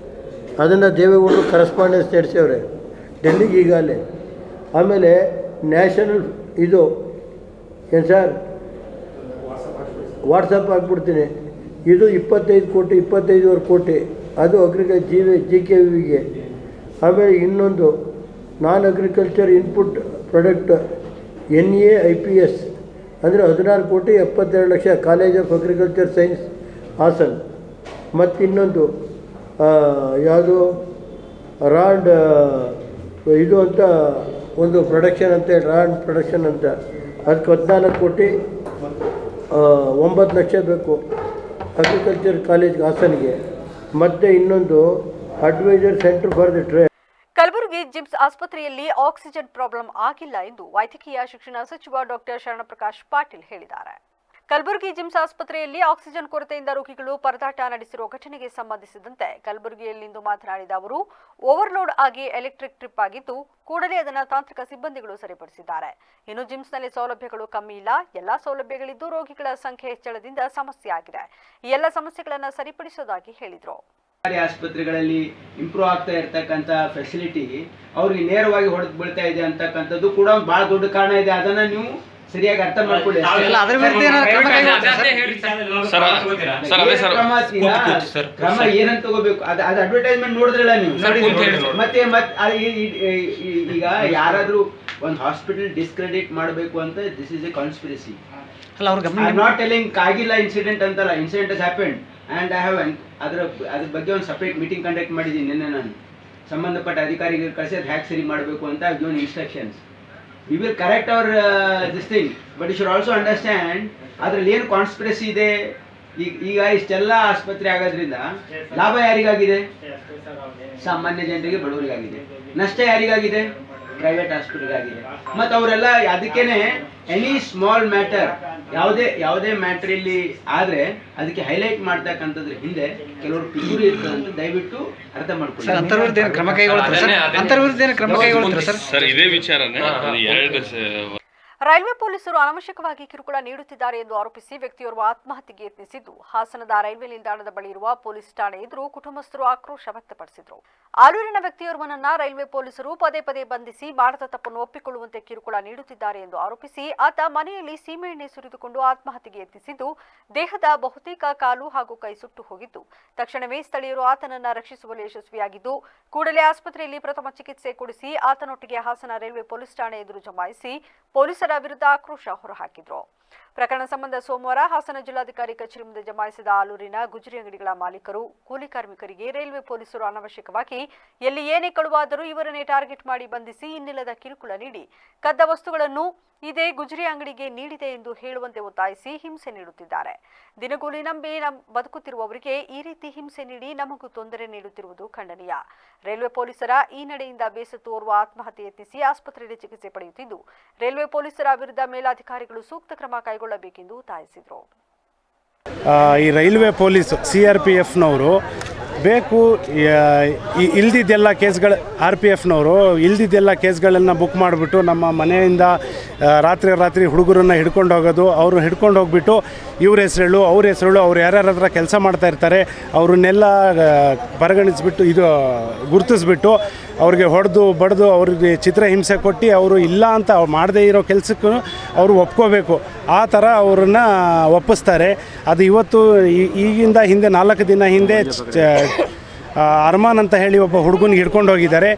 ಅದನ್ನು ದೇವೇಗೌಡರು ಕರೆಸ್ಪಾಂಡೆನ್ಸ್ ನಡೆಸವ್ರೆ ಡೆಲ್ಲಿಗೆ ಈಗಾಗಲೇ. ಆಮೇಲೆ ನ್ಯಾಷನಲ್ ಇದು ಏನು ಸರ್, ವಾಟ್ಸಪ್ ಹಾಕ್ಬಿಡ್ತೀನಿ. ಇದು 25 ಕೋಟಿ 25.5 ಕೋಟಿ, ಅದು GKVಗೆ. ಆಮೇಲೆ ಇನ್ನೊಂದು non agriculture input product NAIPS ಅಂದರೆ 16 ಕೋಟಿ 72 ಲಕ್ಷ, college of agriculture science Hassan. ಮತ್ತು ಇನ್ನೊಂದು ಯಾವುದು ರಾಂಡ್ ಇದು ಅಂತ ಒಂದು ಪ್ರೊಡಕ್ಷನ್ ಅಂತ ಹೇಳಿ, ರಾಂಡ್ ಪ್ರೊಡಕ್ಷನ್ ಅಂತ, ಅದಕ್ಕೆ 14 ಕೋಟಿ 9 ಲಕ್ಷ ಬೇಕು ಅಗ್ರಿಕಲ್ಚರ್ ಕಾಲೇಜ್ ಹಾಸನ್ಗೆ. ಮತ್ತು ಇನ್ನೊಂದು advisor centre for the trade. Kalaburagi GIMS ಆಸ್ಪತ್ರೆಯಲ್ಲಿ ಆಕ್ಸಿಜನ್ ಪ್ರಾಬ್ಲಮ್ ಆಗಿಲ್ಲ ಎಂದು ವೈದ್ಯಕೀಯ ಶಿಕ್ಷಣ ಸಚಿವ ಡಾಕ್ಟರ್ ಶರಣಪ್ರಕಾಶ್ ಪಾಟೀಲ್ ಹೇಳಿದ್ದಾರೆ. ಕಲಬುರಗಿ ಜಿಮ್ಸ್ ಆಸ್ಪತ್ರೆಯಲ್ಲಿ ಆಕ್ಸಿಜನ್ ಕೊರತೆಯಿಂದ ರೋಗಿಗಳು ಪರದಾಟ ನಡೆಸಿರುವ ಘಟನೆಗೆ ಸಂಬಂಧಿಸಿದಂತೆ ಕಲಬುರಗಿಯಲ್ಲಿಂದು ಮಾತನಾಡಿದ ಅವರು, ಓವರ್ಲೋಡ್ ಆಗಿ ಎಲೆಕ್ಟ್ರಿಕ್ ಟ್ರಿಪ್ ಆಗಿದ್ದು ಕೂಡಲೇ ಅದನ್ನು ತಾಂತ್ರಿಕ ಸಿಬ್ಬಂದಿಗಳು ಸರಿಪಡಿಸಿದ್ದಾರೆ. ಇನ್ನು ಜಿಮ್ಸ್ನಲ್ಲಿ ಸೌಲಭ್ಯಗಳು ಕಮ್ಮಿ ಇಲ್ಲ, ಎಲ್ಲಾ ಸೌಲಭ್ಯಗಳಿದ್ದು ರೋಗಿಗಳ ಸಂಖ್ಯೆ ಹೆಚ್ಚಳದಿಂದ ಸಮಸ್ಯೆ ಆಗಿದೆ. ಈ ಎಲ್ಲ ಸಮಸ್ಯೆಗಳನ್ನು ಸರಿಪಡಿಸುವುದಾಗಿ ಹೇಳಿದರು. ಆಸ್ಪತ್ರೆಗಳಲ್ಲಿ ಇಂಪ್ರೂವ್ ಆಗ್ತಾ ಇರ್ತಕ್ಕಂಥ ಫೆಸಿಲಿಟಿ ಅವ್ರಿಗೆ ನೇರವಾಗಿ ಹೊಡೆದು ಬೀಳ್ತಾ ಇದೆ ಅಂತಕ್ಕಂಥದ್ದು ಕೂಡ ಒಂದು ಬಹಳ ದೊಡ್ಡ ಕಾರಣ ಇದೆ. ಅದನ್ನ ನೀವು ಸರಿಯಾಗಿ ಅರ್ಥ ಮಾಡ್ಕೊಳ್ಳಿ. ಕ್ರಮ ಏನಂತ ತಗೋಬೇಕು ಅದು ಅಡ್ವರ್ಟೈಸ್ಮೆಂಟ್ ನೋಡಿದ್ರಲ್ಲ ನೀವು. ಮತ್ತೆ ಈಗ ಯಾರಾದ್ರೂ ಒಂದು ಹಾಸ್ಪಿಟಲ್ ಡಿಸ್ಕ್ರೆಡಿಟ್ ಮಾಡಬೇಕು ಅಂತ this is a conspiracy. I am not telling ಆಗಿಲ್ಲ ಇನ್ಸಿಡೆಂಟ್ ಅಂತಲ್ಲ, incident has happened and I have ಅದ್ರ ಬಗ್ಗೆ ಒಂದು ಸಪ್ರೇಟ್ ಮೀಟಿಂಗ್ ಕಂಡಕ್ಟ್ ಮಾಡಿದ್ದೀನಿ ನಿನ್ನೆ. ನಾನು ಸಂಬಂಧಪಟ್ಟ ಅಧಿಕಾರಿಗಳು ಕಳಿಸಿ ಅದು ಹ್ಯಾಕ್ ಸರಿ ಮಾಡಬೇಕು ಅಂತ given instructions. We will correct our this thing, but you should also understand ಅದರಲ್ಲಿ ಏನು ಕಾನ್ಸ್ಪಿರಸಿ ಇದೆ, ಈಗ ಇಷ್ಟೆಲ್ಲ ಆಸ್ಪತ್ರೆ ಆಗೋದ್ರಿಂದ ಲಾಭ ಯಾರಿಗಾಗಿದೆ? ಸಾಮಾನ್ಯ ಜನರಿಗೆ, ಬಡವರಿಗಾಗಿದೆ. ನಷ್ಟ ಯಾರಿಗಾಗಿದೆ? ಪ್ರೈವೇಟ್ ಹಾಸ್ಪಿಟಲ್ ಆಗಿದೆ. ಮತ್ತು ಅವರೆಲ್ಲ ಅದಕ್ಕೇನೆ ಎನಿ ಸ್ಮಾಲ್ ಮ್ಯಾಟರ್, ಯಾವುದೇ ಮ್ಯಾಟರ್ ಇಲ್ಲಿ ಆದ್ರೆ ಅದಕ್ಕೆ ಹೈಲೈಟ್ ಮಾಡ್ತಕ್ಕಂಥದ್ರ ಹಿಂದೆ ಕೆಲವರು ಪಿತೂರಿ ಇರ್ತದೆ ಅಂತ ದಯವಿಟ್ಟು ಅರ್ಥ ಮಾಡ್ಕೊಳ್ಳಿ. ಅಂತರ್ವಿರುದ್ಧ ಕ್ರಮ ಕೈಗೊಳ್ತಾರೆ ಸರ್ ಇದೇ ವಿಚಾರನೇ. ರೈಲ್ವೆ ಪೊಲೀಸರು ಅನಾವಶ್ಯಕವಾಗಿ ಕಿರುಕುಳ ನೀಡುತ್ತಿದ್ದಾರೆ ಎಂದು ಆರೋಪಿಸಿ ವ್ಯಕ್ತಿಯೋರ್ವ ಆತ್ಮಹತ್ಯೆಗೆ ಯತ್ನಿಸಿದ್ದು, ಹಾಸನದ ರೈಲ್ವೆ ನಿಲ್ದಾಣದ ಬಳಿ ಇರುವ ಪೊಲೀಸ್ ಠಾಣೆ ಎದುರು ಕುಟುಂಬಸ್ಥರು ಆಕ್ರೋಶ ವ್ಯಕ್ತಪಡಿಸಿದರು. ಆಲೂರಿನ ವ್ಯಕ್ತಿಯೋರ್ವನನ್ನ ರೈಲ್ವೆ ಪೊಲೀಸರು ಪದೇ ಪದೇ ಬಂಧಿಸಿ ಮಾಡಿದ ತಪ್ಪನ್ನು ಒಪ್ಪಿಕೊಳ್ಳುವಂತೆ ಕಿರುಕುಳ ನೀಡುತ್ತಿದ್ದಾರೆ ಎಂದು ಆರೋಪಿಸಿ ಆತ ಮನೆಯಲ್ಲಿ ಸೀಮೆಎಣ್ಣೆ ಸುರಿದುಕೊಂಡು ಆತ್ಮಹತ್ಯೆಗೆ ಯತ್ನಿಸಿದ್ದು, ದೇಹದ ಬಹುತೇಕ ಕಾಲು ಹಾಗೂ ಕೈ ಸುಟ್ಟು ಹೋಗಿದ್ದು, ತಕ್ಷಣವೇ ಸ್ಥಳೀಯರು ಆತನನ್ನ ರಕ್ಷಿಸುವಲ್ಲಿ ಯಶಸ್ವಿಯಾಗಿದ್ದು, ಕೂಡಲೇ ಆಸ್ಪತ್ರೆಯಲ್ಲಿ ಪ್ರಥಮ ಚಿಕಿತ್ಸೆ ಕೊಡಿಸಿ ಆತನೊಟ್ಟಿಗೆ ಹಾಸನ ರೈಲ್ವೆ ಪೊಲೀಸ್ ಠಾಣೆ ಎದುರು ಜಮಾಯಿಸಿ ಪೊಲೀಸರ ವಿರುದ್ಧ ಆಕ್ರೋಶ ಹೊರಹಾಕಿದ್ರು. ಪ್ರಕರಣ ಸಂಬಂಧ ಸೋಮವಾರ ಹಾಸನ ಜಿಲ್ಲಾಧಿಕಾರಿ ಕಚೇರಿ ಮುಂದೆ ಜಮಾಯಿಸಿದ ಆಲೂರಿನ ಗುಜರಿ ಅಂಗಡಿಗಳ ಮಾಲೀಕರು, ಕೂಲಿ ಕಾರ್ಮಿಕರಿಗೆ ರೈಲ್ವೆ ಪೊಲೀಸರು ಅನಾವಶ್ಯಕವಾಗಿ ಎಲ್ಲಿ ಏನೇ ಕಳುವಾದರೂ ಇವರನ್ನೇ ಟಾರ್ಗೆಟ್ ಮಾಡಿ ಬಂಧಿಸಿ ಇನ್ನಿಲ್ಲದ ಕಿರುಕುಳ ನೀಡಿ ಕದ್ದ ವಸ್ತುಗಳನ್ನು ಇದೇ ಗುಜರಿ ಅಂಗಡಿಗೆ ನೀಡಿದೆ ಎಂದು ಹೇಳುವಂತೆ ಒತ್ತಾಯಿಸಿ ಹಿಂಸೆ ನೀಡುತ್ತಿದ್ದಾರೆ. ದಿನಗೂಲಿ ನಂಬಿ ಬದುಕುತ್ತಿರುವವರಿಗೆ ಈ ರೀತಿ ಹಿಂಸೆ ನೀಡಿ ನಮಗೂ ತೊಂದರೆ ನೀಡುತ್ತಿರುವುದು ಖಂಡನೀಯ. ರೈಲ್ವೆ ಪೊಲೀಸರ ಈ ನಡೆಯಿಂದ ಬೇಸತ್ತು ಓರ್ವ ಆತ್ಮಹತ್ಯೆ ಯತ್ನಿಸಿ ಆಸ್ಪತ್ರೆಯಲ್ಲಿ ಚಿಕಿತ್ಸೆ ಪಡೆಯುತ್ತಿದ್ದು, ರೈಲ್ವೆ ಪೊಲೀಸರ ವಿರುದ್ಧ ಮೇಲಾಧಿಕಾರಿಗಳು ಸೂಕ್ತ ಕ್ರಮ ಕೈಗೊಳ್ಳಬೇಕೆಂದು ಒತ್ತಾಯಿಸಿದರು. ಈ ರೈಲ್ವೆ ಪೊಲೀಸ್ CRPFನವರು ಬೇಕು ಇಲ್ದಿದ್ದೆಲ್ಲ ಕೇಸ್ಗಳು, RPFನವರು ಇಲ್ದಿದ್ದೆಲ್ಲ ಕೇಸ್ಗಳನ್ನು ಬುಕ್ ಮಾಡಿಬಿಟ್ಟು ನಮ್ಮ ಮನೆಯಿಂದ ರಾತ್ರಿ ಹುಡುಗರನ್ನ ಹಿಡ್ಕೊಂಡು ಹೋಗೋದು, ಅವರು ಹಿಡ್ಕೊಂಡು ಹೋಗ್ಬಿಟ್ಟು ಇವ್ರ ಹೆಸರು ಅವ್ರ ಹೆಸರು ಅವ್ರು ಯಾರ್ಯಾರ ಹತ್ರ ಕೆಲಸ ಮಾಡ್ತಾ ಇರ್ತಾರೆ ಅವ್ರನ್ನೆಲ್ಲ ಪರಿಗಣಿಸ್ಬಿಟ್ಟು ಗುರುತಿಸ್ಬಿಟ್ಟು ಅವ್ರಿಗೆ ಹೊಡೆದು ಬಡ್ದು ಅವ್ರಿಗೆ ಚಿತ್ರಹಿಂಸೆ ಕೊಟ್ಟು ಅವರು ಇಲ್ಲ ಅಂತ ಮಾಡದೇ ಇರೋ ಕೆಲಸಕ್ಕೂ ಅವರು ಒಪ್ಕೋಬೇಕು, ಆ ಥರ ಅವ್ರನ್ನ ಒಪ್ಪಿಸ್ತಾರೆ. ಅದು ಇವತ್ತು ಈಗಿಂದ ಹಿಂದೆ 4 ದಿನ ಹಿಂದೆ ಅರ್ಮಾನ್ ಅಂತ ಹೇಳಿ ಒಬ್ಬ ಹುಡುಗನಿಗೆ ಹಿಡ್ಕೊಂಡು ಹೋಗಿದ್ದಾರೆ.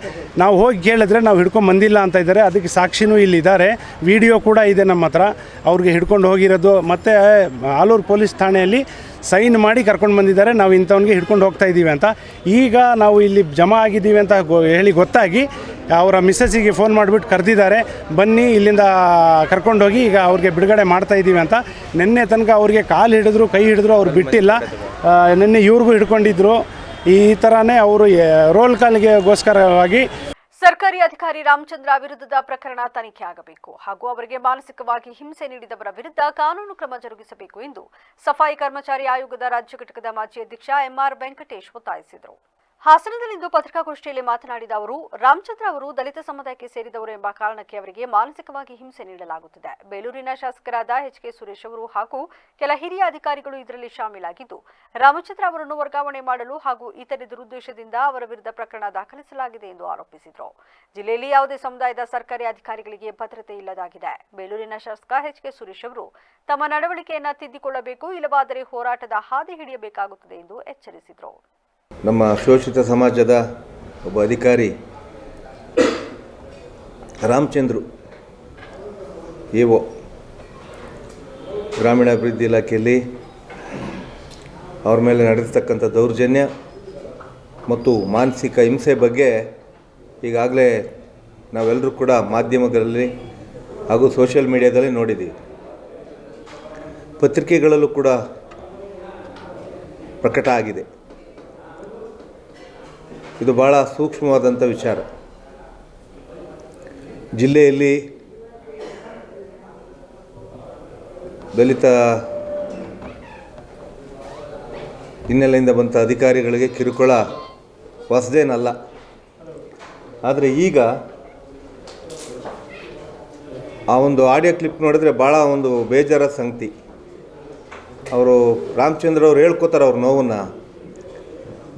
ನಾವು ಹೋಗಿ ಕೇಳಿದ್ರೆ ನಾವು ಹಿಡ್ಕೊಂಡು ಬಂದಿಲ್ಲ ಅಂತ ಇದ್ದಾರೆ. ಅದಕ್ಕೆ ಸಾಕ್ಷಿನೂ ಇಲ್ಲಿದ್ದಾರೆ, ವಿಡಿಯೋ ಕೂಡ ಇದೆ ನಮ್ಮ ಹತ್ರ. ಅವ್ರಿಗೆ ಹಿಡ್ಕೊಂಡು ಹೋಗಿರೋದು ಮತ್ತು ಆಲೂರು ಪೊಲೀಸ್ ಠಾಣೆಯಲ್ಲಿ ಸೈನ್ ಮಾಡಿ ಕರ್ಕೊಂಡು ಬಂದಿದ್ದಾರೆ, ನಾವು ಇಂಥವನಿಗೆ ಹಿಡ್ಕೊಂಡು ಹೋಗ್ತಾ ಇದ್ದೀವಿ ಅಂತ. ಈಗ ನಾವು ಇಲ್ಲಿ ಜಮಾ ಆಗಿದ್ದೀವಿ ಅಂತ ಹೇಳಿ ಗೊತ್ತಾಗಿ ಅವರ ಮಿಸ್ಸಸ್ಸಿಗೆ ಫೋನ್ ಮಾಡಿಬಿಟ್ಟು ಕರೆದಿದ್ದಾರೆ, ಬನ್ನಿ ಇಲ್ಲಿಂದ ಕರ್ಕೊಂಡೋಗಿ ಈಗ ಅವ್ರಿಗೆ ಬಿಡುಗಡೆ ಮಾಡ್ತಾ ಇದ್ದೀವಿ ಅಂತ. ನಿನ್ನೆ ತನಕ ಅವ್ರಿಗೆ ಕಾಲು ಹಿಡಿದ್ರು ಕೈ ಹಿಡಿದ್ರು ಅವ್ರು ಬಿಟ್ಟಿಲ್ಲ. ನಿನ್ನೆ ಇವ್ರಿಗೂ ಹಿಡ್ಕೊಂಡಿದ್ರು. ಈ ಥರನೇ ಅವರು ರೋಲ್ ಕಾಲ್ಗೋಸ್ಕರವಾಗಿ ಸರ್ಕಾರಿ ಅಧಿಕಾರಿ ರಾಮಚಂದ್ರ ವಿರುದ್ಧದ ಪ್ರಕರಣ ತನಿಖೆ ಆಗಬೇಕು ಹಾಗೂ ಅವರಿಗೆ ಮಾನಸಿಕವಾಗಿ ಹಿಂಸೆ ನೀಡಿದವರ ವಿರುದ್ಧ ಕಾನೂನು ಕ್ರಮ ಜರುಗಿಸಬೇಕು ಎಂದು ಸಫಾಯಿ ಕರ್ಮಚಾರಿ ಆಯೋಗದ ರಾಜ್ಯ ಘಟಕದ ಮಾಜಿ ಅಧ್ಯಕ್ಷ MR ವೆಂಕಟೇಶ್ ಒತ್ತಾಯಿಸಿದರು. ಹಾಸನದಲ್ಲಿಂದು ಪತ್ರಿಕಾಗೋಷ್ಠಿಯಲ್ಲಿ ಮಾತನಾಡಿದ ಅವರು, ರಾಮಚಂದ್ರ ಅವರು ದಲಿತ ಸಮುದಾಯಕ್ಕೆ ಸೇರಿದವರು ಎಂಬ ಕಾರಣಕ್ಕೆ ಅವರಿಗೆ ಮಾನಸಿಕವಾಗಿ ಹಿಂಸೆ ನೀಡಲಾಗುತ್ತಿದೆ. ಬೇಲೂರಿನ ಶಾಸಕರಾದ HK ಸುರೇಶ್ ಅವರು ಹಾಗೂ ಕೆಲ ಹಿರಿಯ ಅಧಿಕಾರಿಗಳು ಇದರಲ್ಲಿ ಶಾಮೀಲಾಗಿದ್ದು, ರಾಮಚಂದ್ರ ಅವರನ್ನು ವರ್ಗಾವಣೆ ಮಾಡಲು ಹಾಗೂ ಇತರೆ ದುರುದ್ದೇಶದಿಂದ ಅವರ ವಿರುದ್ಧ ಪ್ರಕರಣ ದಾಖಲಿಸಲಾಗಿದೆ ಎಂದು ಆರೋಪಿಸಿದರು. ಜಿಲ್ಲೆಯಲ್ಲಿ ಯಾವುದೇ ಸಮುದಾಯದ ಸರ್ಕಾರಿ ಅಧಿಕಾರಿಗಳಿಗೆ ಭದ್ರತೆ ಇಲ್ಲದಾಗಿದೆ. ಬೇಲೂರಿನ ಶಾಸಕ HK ಸುರೇಶ್ ಅವರು ತಮ್ಮ ನಡವಳಿಕೆಯನ್ನು ತಿದ್ದಿಕೊಳ್ಳಬೇಕು, ಇಲ್ಲವಾದರೆ ಹೋರಾಟದ ಹಾದಿ ಹಿಡಿಯಬೇಕಾಗುತ್ತದೆ ಎಂದು ಎಚ್ಚರಿಸಿದರು. ನಮ್ಮ ಶೋಷಿತ ಸಮಾಜದ ಒಬ್ಬ ಅಧಿಕಾರಿ ರಾಮಚಂದ್ರು EO ಗ್ರಾಮೀಣಾಭಿವೃದ್ಧಿ ಇಲಾಖೆಯಲ್ಲಿ ಅವ್ರ ಮೇಲೆ ನಡೆಸ್ತಕ್ಕಂಥ ದೌರ್ಜನ್ಯ ಮತ್ತು ಮಾನಸಿಕ ಹಿಂಸೆ ಬಗ್ಗೆ ಈಗಾಗಲೇ ನಾವೆಲ್ಲರೂ ಕೂಡ ಮಾಧ್ಯಮಗಳಲ್ಲಿ ಹಾಗೂ ಸೋಷಿಯಲ್ ಮೀಡಿಯಾದಲ್ಲಿ ನೋಡಿದ್ದೀವಿ. ಪತ್ರಿಕೆಗಳಲ್ಲೂ ಕೂಡ ಪ್ರಕಟ ಆಗಿದೆ. ಇದು ಭಾಳ ಸೂಕ್ಷ್ಮವಾದಂಥ ವಿಚಾರ. ಜಿಲ್ಲೆಯಲ್ಲಿ ದಲಿತ ಹಿನ್ನೆಲೆಯಿಂದ ಬಂದ ಅಧಿಕಾರಿಗಳಿಗೆ ಕಿರುಕುಳ ಹೊಸದೇನಲ್ಲ. ಆದರೆ ಈಗ ಆ ಒಂದು ಆಡಿಯೋ ಕ್ಲಿಪ್ ನೋಡಿದ್ರೆ ಭಾಳ ಒಂದು ಬೇಜಾರ ಸಂಗತಿ. ಅವರು ರಾಮಚಂದ್ರ ಅವರು ಹೇಳ್ಕೊತಾರೆ ಅವ್ರ ನೋವನ್ನು.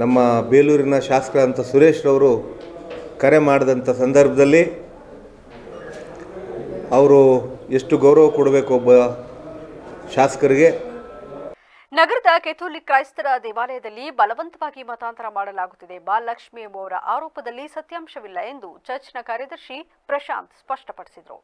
ನಮ್ಮ ಬೇಲೂರಿನ ಶಾಸಕರಂಥ ಸುರೇಶ್ರವರು ಕರೆ ಮಾಡಿದಂಥ ಸಂದರ್ಭದಲ್ಲಿ ಅವರು ಎಷ್ಟು ಗೌರವ ಕೊಡಬೇಕು ಒಬ್ಬ ಶಾಸಕರಿಗೆ. ನಗರದ ಕೆಥೋಲಿಕ್ ಕ್ರೈಸ್ತರ ದೇವಾಲಯದಲ್ಲಿ ಬಲವಂತವಾಗಿ ಮತಾಂತರ ಮಾಡಲಾಗುತ್ತಿದೆ ಎಂಬ ಲಕ್ಷ್ಮಿ ಎಂಬುವರ ಆರೋಪದಲ್ಲಿ ಸತ್ಯಾಂಶವಿಲ್ಲ ಎಂದು ಚರ್ಚ್ನ ಕಾರ್ಯದರ್ಶಿ ಪ್ರಶಾಂತ್ ಸ್ಪಷ್ಟಪಡಿಸಿದರು.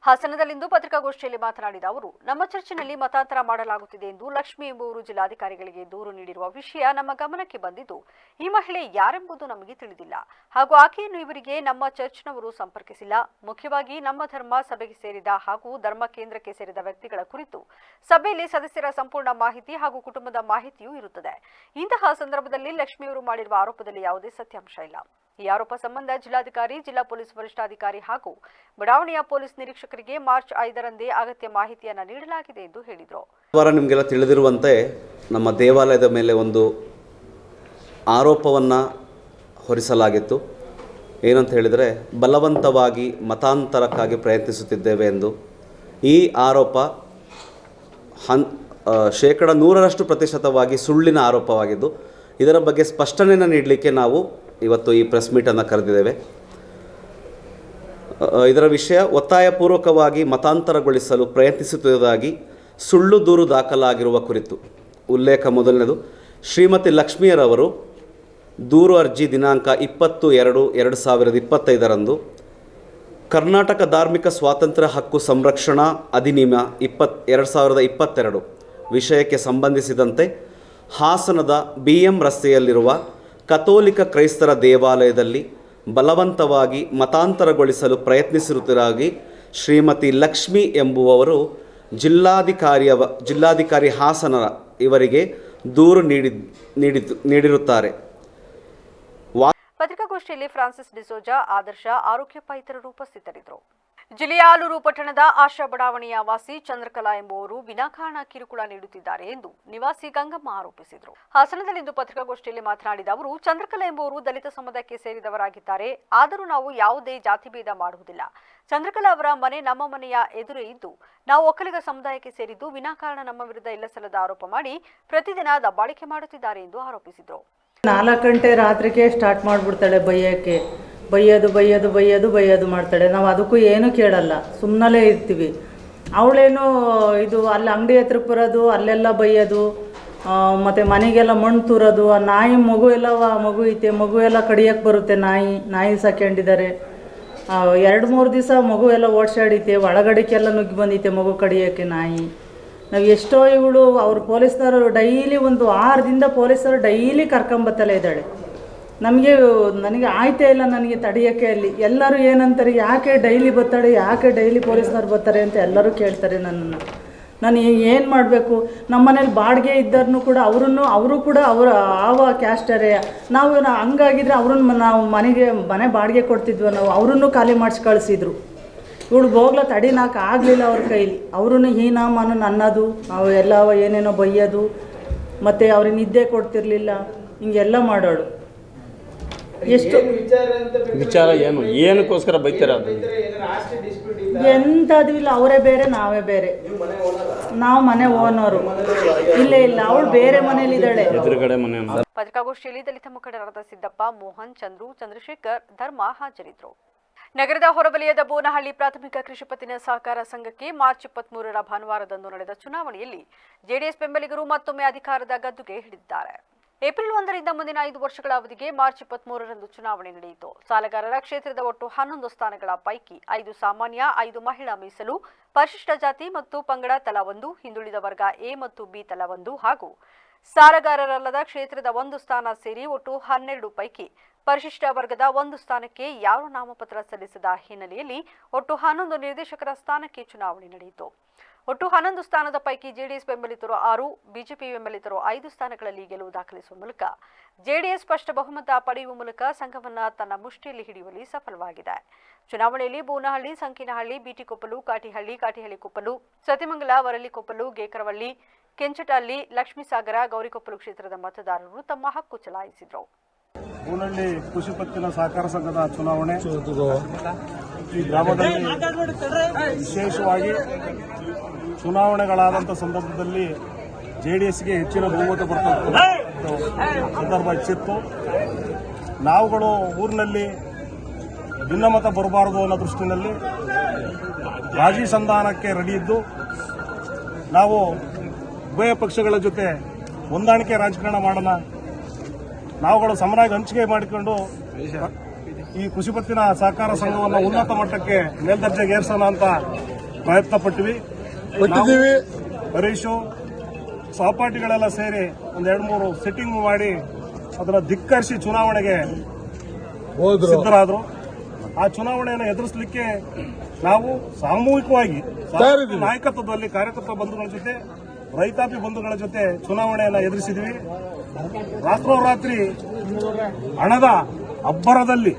ಹಾಸನದಲ್ಲಿಂದು ಪತ್ರಿಕಾಗೋಷ್ಠಿಯಲ್ಲಿ ಮಾತನಾಡಿದ ಅವರು, ನಮ್ಮ ಚರ್ಚಿನಲ್ಲಿ ಮತಾಂತರ ಮಾಡಲಾಗುತ್ತಿದೆ ಎಂದು ಲಕ್ಷ್ಮಿ ಎಂಬುವರು ಜಿಲ್ಲಾಧಿಕಾರಿಗಳಿಗೆ ದೂರು ನೀಡಿರುವ ವಿಷಯ ನಮ್ಮ ಗಮನಕ್ಕೆ ಬಂದಿದ್ದು, ಈ ಮಹಿಳೆ ಯಾರೆಂಬುದು ನಮಗೆ ತಿಳಿದಿಲ್ಲ ಹಾಗೂ ಆಕೆಯನ್ನು ಇವರಿಗೆ ನಮ್ಮ ಚರ್ಚ್ನವರು ಸಂಪರ್ಕಿಸಿಲ್ಲ. ಮುಖ್ಯವಾಗಿ ನಮ್ಮ ಧರ್ಮ ಸಭೆಗೆ ಸೇರಿದ ಹಾಗೂ ಧರ್ಮ ಕೇಂದ್ರಕ್ಕೆ ಸೇರಿದ ವ್ಯಕ್ತಿಗಳ ಕುರಿತು ಸಭೆಯಲ್ಲಿ ಸದಸ್ಯರ ಸಂಪೂರ್ಣ ಮಾಹಿತಿ ಹಾಗೂ ಕುಟುಂಬದ ಮಾಹಿತಿಯೂ ಇರುತ್ತದೆ. ಇಂತಹ ಸಂದರ್ಭದಲ್ಲಿ ಲಕ್ಷ್ಮಿಯವರು ಮಾಡಿರುವ ಆರೋಪದಲ್ಲಿ ಯಾವುದೇ ಸತ್ಯಾಂಶ ಇಲ್ಲ. ಈ ಆರೋಪ ಸಂಬಂಧ ಜಿಲ್ಲಾಧಿಕಾರಿ, ಜಿಲ್ಲಾ ಪೊಲೀಸ್ ವರಿಷ್ಠಾಧಿಕಾರಿ ಹಾಗೂ ಬಡಾವಣೆಯ ಪೊಲೀಸ್ ನಿರೀಕ್ಷಕರಿಗೆ ಮಾರ್ಚ್ 5ರಂದೇ ಅಗತ್ಯ ಮಾಹಿತಿಯನ್ನು ನೀಡಲಾಗಿದೆ ಎಂದು ಹೇಳಿದರು. ನಿಮಗೆಲ್ಲ ತಿಳಿದಿರುವಂತೆ ನಮ್ಮ ದೇವಾಲಯದ ಮೇಲೆ ಒಂದು ಆರೋಪವನ್ನು ಹೊರಿಸಲಾಗಿತ್ತು. ಏನಂತ ಹೇಳಿದರೆ, ಬಲವಂತವಾಗಿ ಮತಾಂತರಕ್ಕಾಗಿ ಪ್ರಯತ್ನಿಸುತ್ತಿದ್ದೇವೆ ಎಂದು. ಈ ಆರೋಪ 100% ಸುಳ್ಳಿನ ಆರೋಪವಾಗಿದ್ದು, ಇದರ ಬಗ್ಗೆ ಸ್ಪಷ್ಟನೆಯನ್ನು ನೀಡಲಿಕ್ಕೆ ನಾವು ಇವತ್ತು ಈ ಪ್ರೆಸ್ ಮೀಟನ್ನು ಕರೆದಿದ್ದೇವೆ. ಇದರ ವಿಷಯ ಒತ್ತಾಯಪೂರ್ವಕವಾಗಿ ಮತಾಂತರಗೊಳಿಸಲು ಪ್ರಯತ್ನಿಸುತ್ತಿರುವುದಾಗಿ ಸುಳ್ಳು ದೂರು ದಾಖಲಾಗಿರುವ ಕುರಿತು ಉಲ್ಲೇಖ. ಮೊದಲನೇದು, ಶ್ರೀಮತಿ ಲಕ್ಷ್ಮಿಯರವರು ದೂರು ಅರ್ಜಿ ದಿನಾಂಕ 20/2/2025 ಕರ್ನಾಟಕ ಧಾರ್ಮಿಕ ಸ್ವಾತಂತ್ರ್ಯ ಹಕ್ಕು ಸಂರಕ್ಷಣಾ ಅಧಿನಿಯಮ 2022 ವಿಷಯಕ್ಕೆ ಸಂಬಂಧಿಸಿದಂತೆ ಹಾಸನದ BM ರಸ್ತೆಯಲ್ಲಿರುವ ಕಥೋಲಿಕ ಕ್ರೈಸ್ತರ ದೇವಾಲಯದಲ್ಲಿ ಬಲವಂತವಾಗಿ ಮತಾಂತರಗೊಳಿಸಲು ಪ್ರಯತ್ನಿಸಿರುವುದಾಗಿ ಶ್ರೀಮತಿ ಲಕ್ಷ್ಮಿ ಎಂಬುವವರು ಜಿಲ್ಲಾಧಿಕಾರಿ ಹಾಸನ ಇವರಿಗೆ ದೂರು ನೀಡಿರುತ್ತಾರೆ. ಪತ್ರಿಕಾಗೋಷ್ಠಿಯಲ್ಲಿ ಫ್ರಾನ್ಸಿಸ್ ಡಿಸೋಜಾ, ಆದರ್ಶ, ಆರೋಗ್ಯಪ್ಪ ಇತರರು ಉಪಸ್ಥಿತರಿದ್ದರು. ಜಿಲ್ಲೆಯ ಆಲೂರು ಪಟ್ಟಣದ ಆಶಾ ಬಡಾವಣೆಯ ವಾಸಿ ಚಂದ್ರಕಲಾ ಎಂಬುವರು ವಿನಾಕಾರಣ ಕಿರುಕುಳ ನೀಡುತ್ತಿದ್ದಾರೆ ಎಂದು ನಿವಾಸಿ ಗಂಗಮ್ಮ ಆರೋಪಿಸಿದರು. ಹಾಸನದಲ್ಲಿಂದು ಪತ್ರಿಕಾಗೋಷ್ಠಿಯಲ್ಲಿ ಮಾತನಾಡಿದ ಅವರು, ಚಂದ್ರಕಲಾ ಎಂಬುವರು ದಲಿತ ಸಮುದಾಯಕ್ಕೆ ಸೇರಿದವರಾಗಿದ್ದಾರೆ. ಆದರೂ ನಾವು ಯಾವುದೇ ಜಾತಿಭೇದ ಮಾಡುವುದಿಲ್ಲ. ಚಂದ್ರಕಲಾ ಅವರ ಮನೆ ನಮ್ಮ ಮನೆಯ ಎದುರೇ ಇದ್ದು, ನಾವು ಒಕ್ಕಲಿಗ ಸಮುದಾಯಕ್ಕೆ ಸೇರಿದ್ದು ವಿನಾಕಾರಣ ನಮ್ಮ ವಿರುದ್ಧ ಇಲ್ಲಸಲ್ಲದ ಆರೋಪ ಮಾಡಿ ಪ್ರತಿದಿನ ದಬ್ಬಾಳಿಕೆ ಮಾಡುತ್ತಿದ್ದಾರೆ ಎಂದು ಆರೋಪಿಸಿದರು. 4 ಗಂಟೆ ರಾತ್ರಿಗೆ ಸ್ಟಾರ್ಟ್ ಮಾಡಿಬಿಡ್ತಾಳೆ ಬೈಯೋಕ್ಕೆ. ಬೈಯೋದು ಮಾಡ್ತಾಳೆ. ನಾವು ಅದಕ್ಕೂ ಏನೂ ಕೇಳಲ್ಲ, ಸುಮ್ಮನಲ್ಲೇ ಇರ್ತೀವಿ. ಅವಳೇನು ಇದು ಅಲ್ಲಿ ಅಂಗಡಿ ಹತ್ರಕ್ಕೆ ಬರೋದು, ಅಲ್ಲೆಲ್ಲ ಬೈಯೋದು, ಮತ್ತು ಮನೆಗೆಲ್ಲ ಮಣ್ಣು ತೂರೋದು. ಆ ನಾಯಿ ಮಗು ಐತೆ, ಮಗು ಎಲ್ಲ ಕಡಿಯೋಕ್ಕೆ ಬರುತ್ತೆ. ನಾಯಿ ಸಾಕೊಂಡಿದ್ದಾರೆ. 2-3 ದಿವಸ ಮಗು ಎಲ್ಲ ಓಡಿಸಾಡೈತೆ, ಒಳಗಡೆಗೆಲ್ಲ ನುಗ್ಗಿ ಬಂದೈತೆ ಮಗು ಕಡಿಯೋಕ್ಕೆ ನಾಯಿ. ನಾವು ಎಷ್ಟೋ ಇವಳು ಅವ್ರು ಪೊಲೀಸ್ನವರು ಡೈಲಿ 1 ವಾರದಿಂದ ಪೊಲೀಸರು ಡೈಲಿ ಕರ್ಕೊಂಬತ್ತಲೇ ಇದ್ದಾಳೆ. ನನಗೆ ಆಯ್ತೇ ಇಲ್ಲ ನನಗೆ ತಡೆಯೋಕ್ಕೆ. ಅಲ್ಲಿ ಎಲ್ಲರೂ ಏನಂತಾರೆ, ಯಾಕೆ ಡೈಲಿ ಬರ್ತಾಳೆ, ಯಾಕೆ ಡೈಲಿ ಪೊಲೀಸ್ನವ್ರು ಬರ್ತಾರೆ ಅಂತ ಎಲ್ಲರೂ ಕೇಳ್ತಾರೆ ನನ್ನನ್ನು. ನಾನು ಏನು ಮಾಡಬೇಕು? ನಮ್ಮ ಮನೇಲಿ ಬಾಡಿಗೆ ಇದ್ದರನ್ನು ಕೂಡ ಅವರು ಕೂಡ ಆವ ಕ್ಯಾಸ್ಟರೇ. ನಾವು ಹಂಗಾಗಿದ್ರೆ ನಾವು ಮನೆ ಬಾಡಿಗೆ ಕೊಡ್ತಿದ್ವ, ನಾವು ಅವರನ್ನು ಖಾಲಿ ಮಾಡಿಸಿ ಕಳಿಸಿದ್ರು. ಇವಳು ಹೋಗ್ಲ ತಡಿನಾಕ ಆಗಲಿಲ್ಲ ಅವ್ರ ಕೈಲಿ. ಅವ್ರೂ ಹೀನಾಮಾನು ಅನ್ನೋದು, ಎಲ್ಲ ಏನೇನೋ ಬೈಯೋದು, ಮತ್ತು ಅವ್ರಿಗೆ ನಿದ್ದೆ ಕೊಡ್ತಿರ್ಲಿಲ್ಲ, ಹಿಂಗೆಲ್ಲ ಮಾಡೋಳು. ಎಷ್ಟು ವಿಚಾರ ಏನಕ್ಕೋಸ್ಕರ ಬೈತೀರ? ಎಂಥದ್ದು ಇಲ್ಲ, ಅವರೇ ಬೇರೆ ನಾವೇ ಬೇರೆ. ನಾವು ಮನೆ ಓನರು. ಇಲ್ಲ ಅವಳು ಬೇರೆ ಮನೇಲಿದ್ದಾಳೆ. ಎದುರುಗಡೆ ಮನೆ. ಪತ್ರಿಕಾಗೋಷ್ಠಿಯಲ್ಲಿ ದಲಿತ ಮುಖಂಡರಾದ ಸಿದ್ದಪ್ಪ, ಮೋಹನ್, ಚಂದ್ರು, ಚಂದ್ರಶೇಖರ್, ಧರ್ಮ ಹಾಜರಿದ್ದರು. ನಗರದ ಹೊರವಲಯದ ಬೋನಹಳ್ಳಿ ಪ್ರಾಥಮಿಕ ಕೃಷಿ ಪತ್ತಿನ ಸಹಕಾರ ಸಂಘಕ್ಕೆ ಮಾರ್ಚ್ 23ರ ಭಾನುವಾರದಂದು ನಡೆದ ಚುನಾವಣೆಯಲ್ಲಿ ಜೆಡಿಎಸ್ ಬೆಂಬಲಿಗರು ಮತ್ತೊಮ್ಮೆ ಅಧಿಕಾರದ ಗದ್ದುಗೆ ಹಿಡಿದಿದ್ದಾರೆ. ಏಪ್ರಿಲ್ 1ರಿಂದ ಮುಂದಿನ 5 ವರ್ಷಗಳ ಅವಧಿಗೆ ಮಾರ್ಚ್ 23ರಂದು ಚುನಾವಣೆ ನಡೆಯಿತು. ಸಾಲಗಾರರ ಕ್ಷೇತ್ರದ ಒಟ್ಟು 11 ಸ್ಥಾನಗಳ ಪೈಕಿ 5 ಸಾಮಾನ್ಯ, 5 ಮಹಿಳಾ ಮೀಸಲು, ಪರಿಶಿಷ್ಟ ಜಾತಿ ಮತ್ತು ಪಂಗಡ ತಲಾ 1, ಹಿಂದುಳಿದ ವರ್ಗ ಎ ಮತ್ತು ಬಿ ತಲಾ 1 ಹಾಗೂ ಸಾಲಗಾರರಲ್ಲದ ಕ್ಷೇತ್ರದ 1 ಸ್ಥಾನ ಸೇರಿ ಒಟ್ಟು 12 ಪೈಕಿ ಪರಿಶಿಷ್ಟ ವರ್ಗದ 1 ಸ್ಥಾನಕ್ಕೆ ಯಾರು ನಾಮಪತ್ರ ಸಲ್ಲಿಸದ ಹಿನ್ನೆಲೆಯಲ್ಲಿ ಒಟ್ಟು 11 ನಿರ್ದೇಶಕರ ಸ್ಥಾನಕ್ಕೆ ಚುನಾವಣೆ ನಡೆಯಿತು. ಒಟ್ಟು 11 ಸ್ಥಾನದ ಪೈಕಿ ಜೆಡಿಎಸ್ ಬೆಂಬಲಿತರು 6, ಬಿಜೆಪಿ ಬೆಂಬಲಿತರು 5 ಸ್ಥಾನಗಳಲ್ಲಿ ಗೆಲುವು ದಾಖಲಿಸುವ ಮೂಲಕ ಜೆಡಿಎಸ್ ಸ್ಪಷ್ಟ ಬಹುಮತ ಪಡೆಯುವ ಮೂಲಕ ಸಂಘವನ್ನು ತನ್ನ ಮುಷ್ಟಿಯಲ್ಲಿ ಹಿಡಿಯುವಲ್ಲಿ ಸಫಲವಾಗಿದೆ. ಚುನಾವಣೆಯಲ್ಲಿ ಬೋನಹಳ್ಳಿ, ಸಂಕಿನಹಳ್ಳಿ, ಬಿಟಿಕೊಪ್ಪಲು, ಕಾಟಿಹಳ್ಳಿ ಕೊಪ್ಪಲು, ಸತಿಮಂಗಲ, ವರಲಿಕೊಪ್ಪಲು, ಗೇಕರವಳ್ಳಿ, ಕೆಂಚಟಹಳ್ಳಿ, ಲಕ್ಷ್ಮೀಸಾಗರ, ಗೌರಿಕೊಪ್ಪಲು ಕ್ಷೇತ್ರದ ಮತದಾರರು ತಮ್ಮ ಹಕ್ಕು ಚಲಾಯಿಸಿದರು. ಬೋನಹಳ್ಳಿ ಕೃಷಿ ಪತ್ತಿನ ಸಹಕಾರ ಸಂಘದ ಚುನಾವಣೆ ಈ ಗ್ರಾಮದಲ್ಲಿ ವಿಶೇಷವಾಗಿ ಚುನಾವಣೆಗಳಾದಂಥ ಸಂದರ್ಭದಲ್ಲಿ ಜೆಡಿಎಸ್ಗೆ ಹೆಚ್ಚಿನ ಬಹುಮತ ಬರ್ತಕ್ಕಂಥ ಸಂದರ್ಭ ಹೆಚ್ಚಿತ್ತು. ನಾವುಗಳು ಊರಿನಲ್ಲಿ ಭಿನ್ನಮತ ಬರಬಾರದು ಅನ್ನೋ ದೃಷ್ಟಿನಲ್ಲಿ ರಾಜಿ ಸಂಧಾನಕ್ಕೆ ರೆಡಿ ಇದ್ದು ನಾವು ಉಭಯ ಪಕ್ಷಗಳ ಜೊತೆ ಹೊಂದಾಣಿಕೆ ರಾಜಕಾರಣ ಮಾಡೋಣ, ನಾವುಗಳು ಸಮನಾಗಿ ಹಂಚಿಕೆ ಮಾಡಿಕೊಂಡು ಈ ಕೃಷಿ ಪತ್ತಿನ ಸಹಕಾರ ಸಂಘವನ್ನು ಉನ್ನತ ಮಟ್ಟಕ್ಕೆ ಮೇಲ್ದರ್ಜೆಗೆ ಏರಿಸೋಣ ಅಂತ ಪ್ರಯತ್ನ ಪಟ್ಟಿವಿ. ಹರೀಶು ಸಹಪಾಠಿಗಳೆಲ್ಲ ಸೇರಿ ಒಂದು 2-3 ಸಿಟ್ಟಿಂಗ್ ಮಾಡಿ ಅದನ್ನ ಧಿಕ್ಕರಿಸಿ ಚುನಾವಣೆಗೆ ಸಿದ್ಧರಾದರು. ಆ ಚುನಾವಣೆಯನ್ನು ಎದುರಿಸಲಿಕ್ಕೆ ನಾವು ಸಾಮೂಹಿಕವಾಗಿ ನಾಯಕತ್ವದಲ್ಲಿ ಕಾರ್ಯಕರ್ತ ಬಂಧುಗಳ ಜೊತೆ, ರೈತಾಪಿ ಬಂಧುಗಳ ಜೊತೆ ಚುನಾವಣೆಯನ್ನು ಎದುರಿಸಿದ್ವಿ. ರಾತ್ರೋರಾತ್ರಿ ಹಣದ ಅಬ್ಬರದಲ್ಲಿ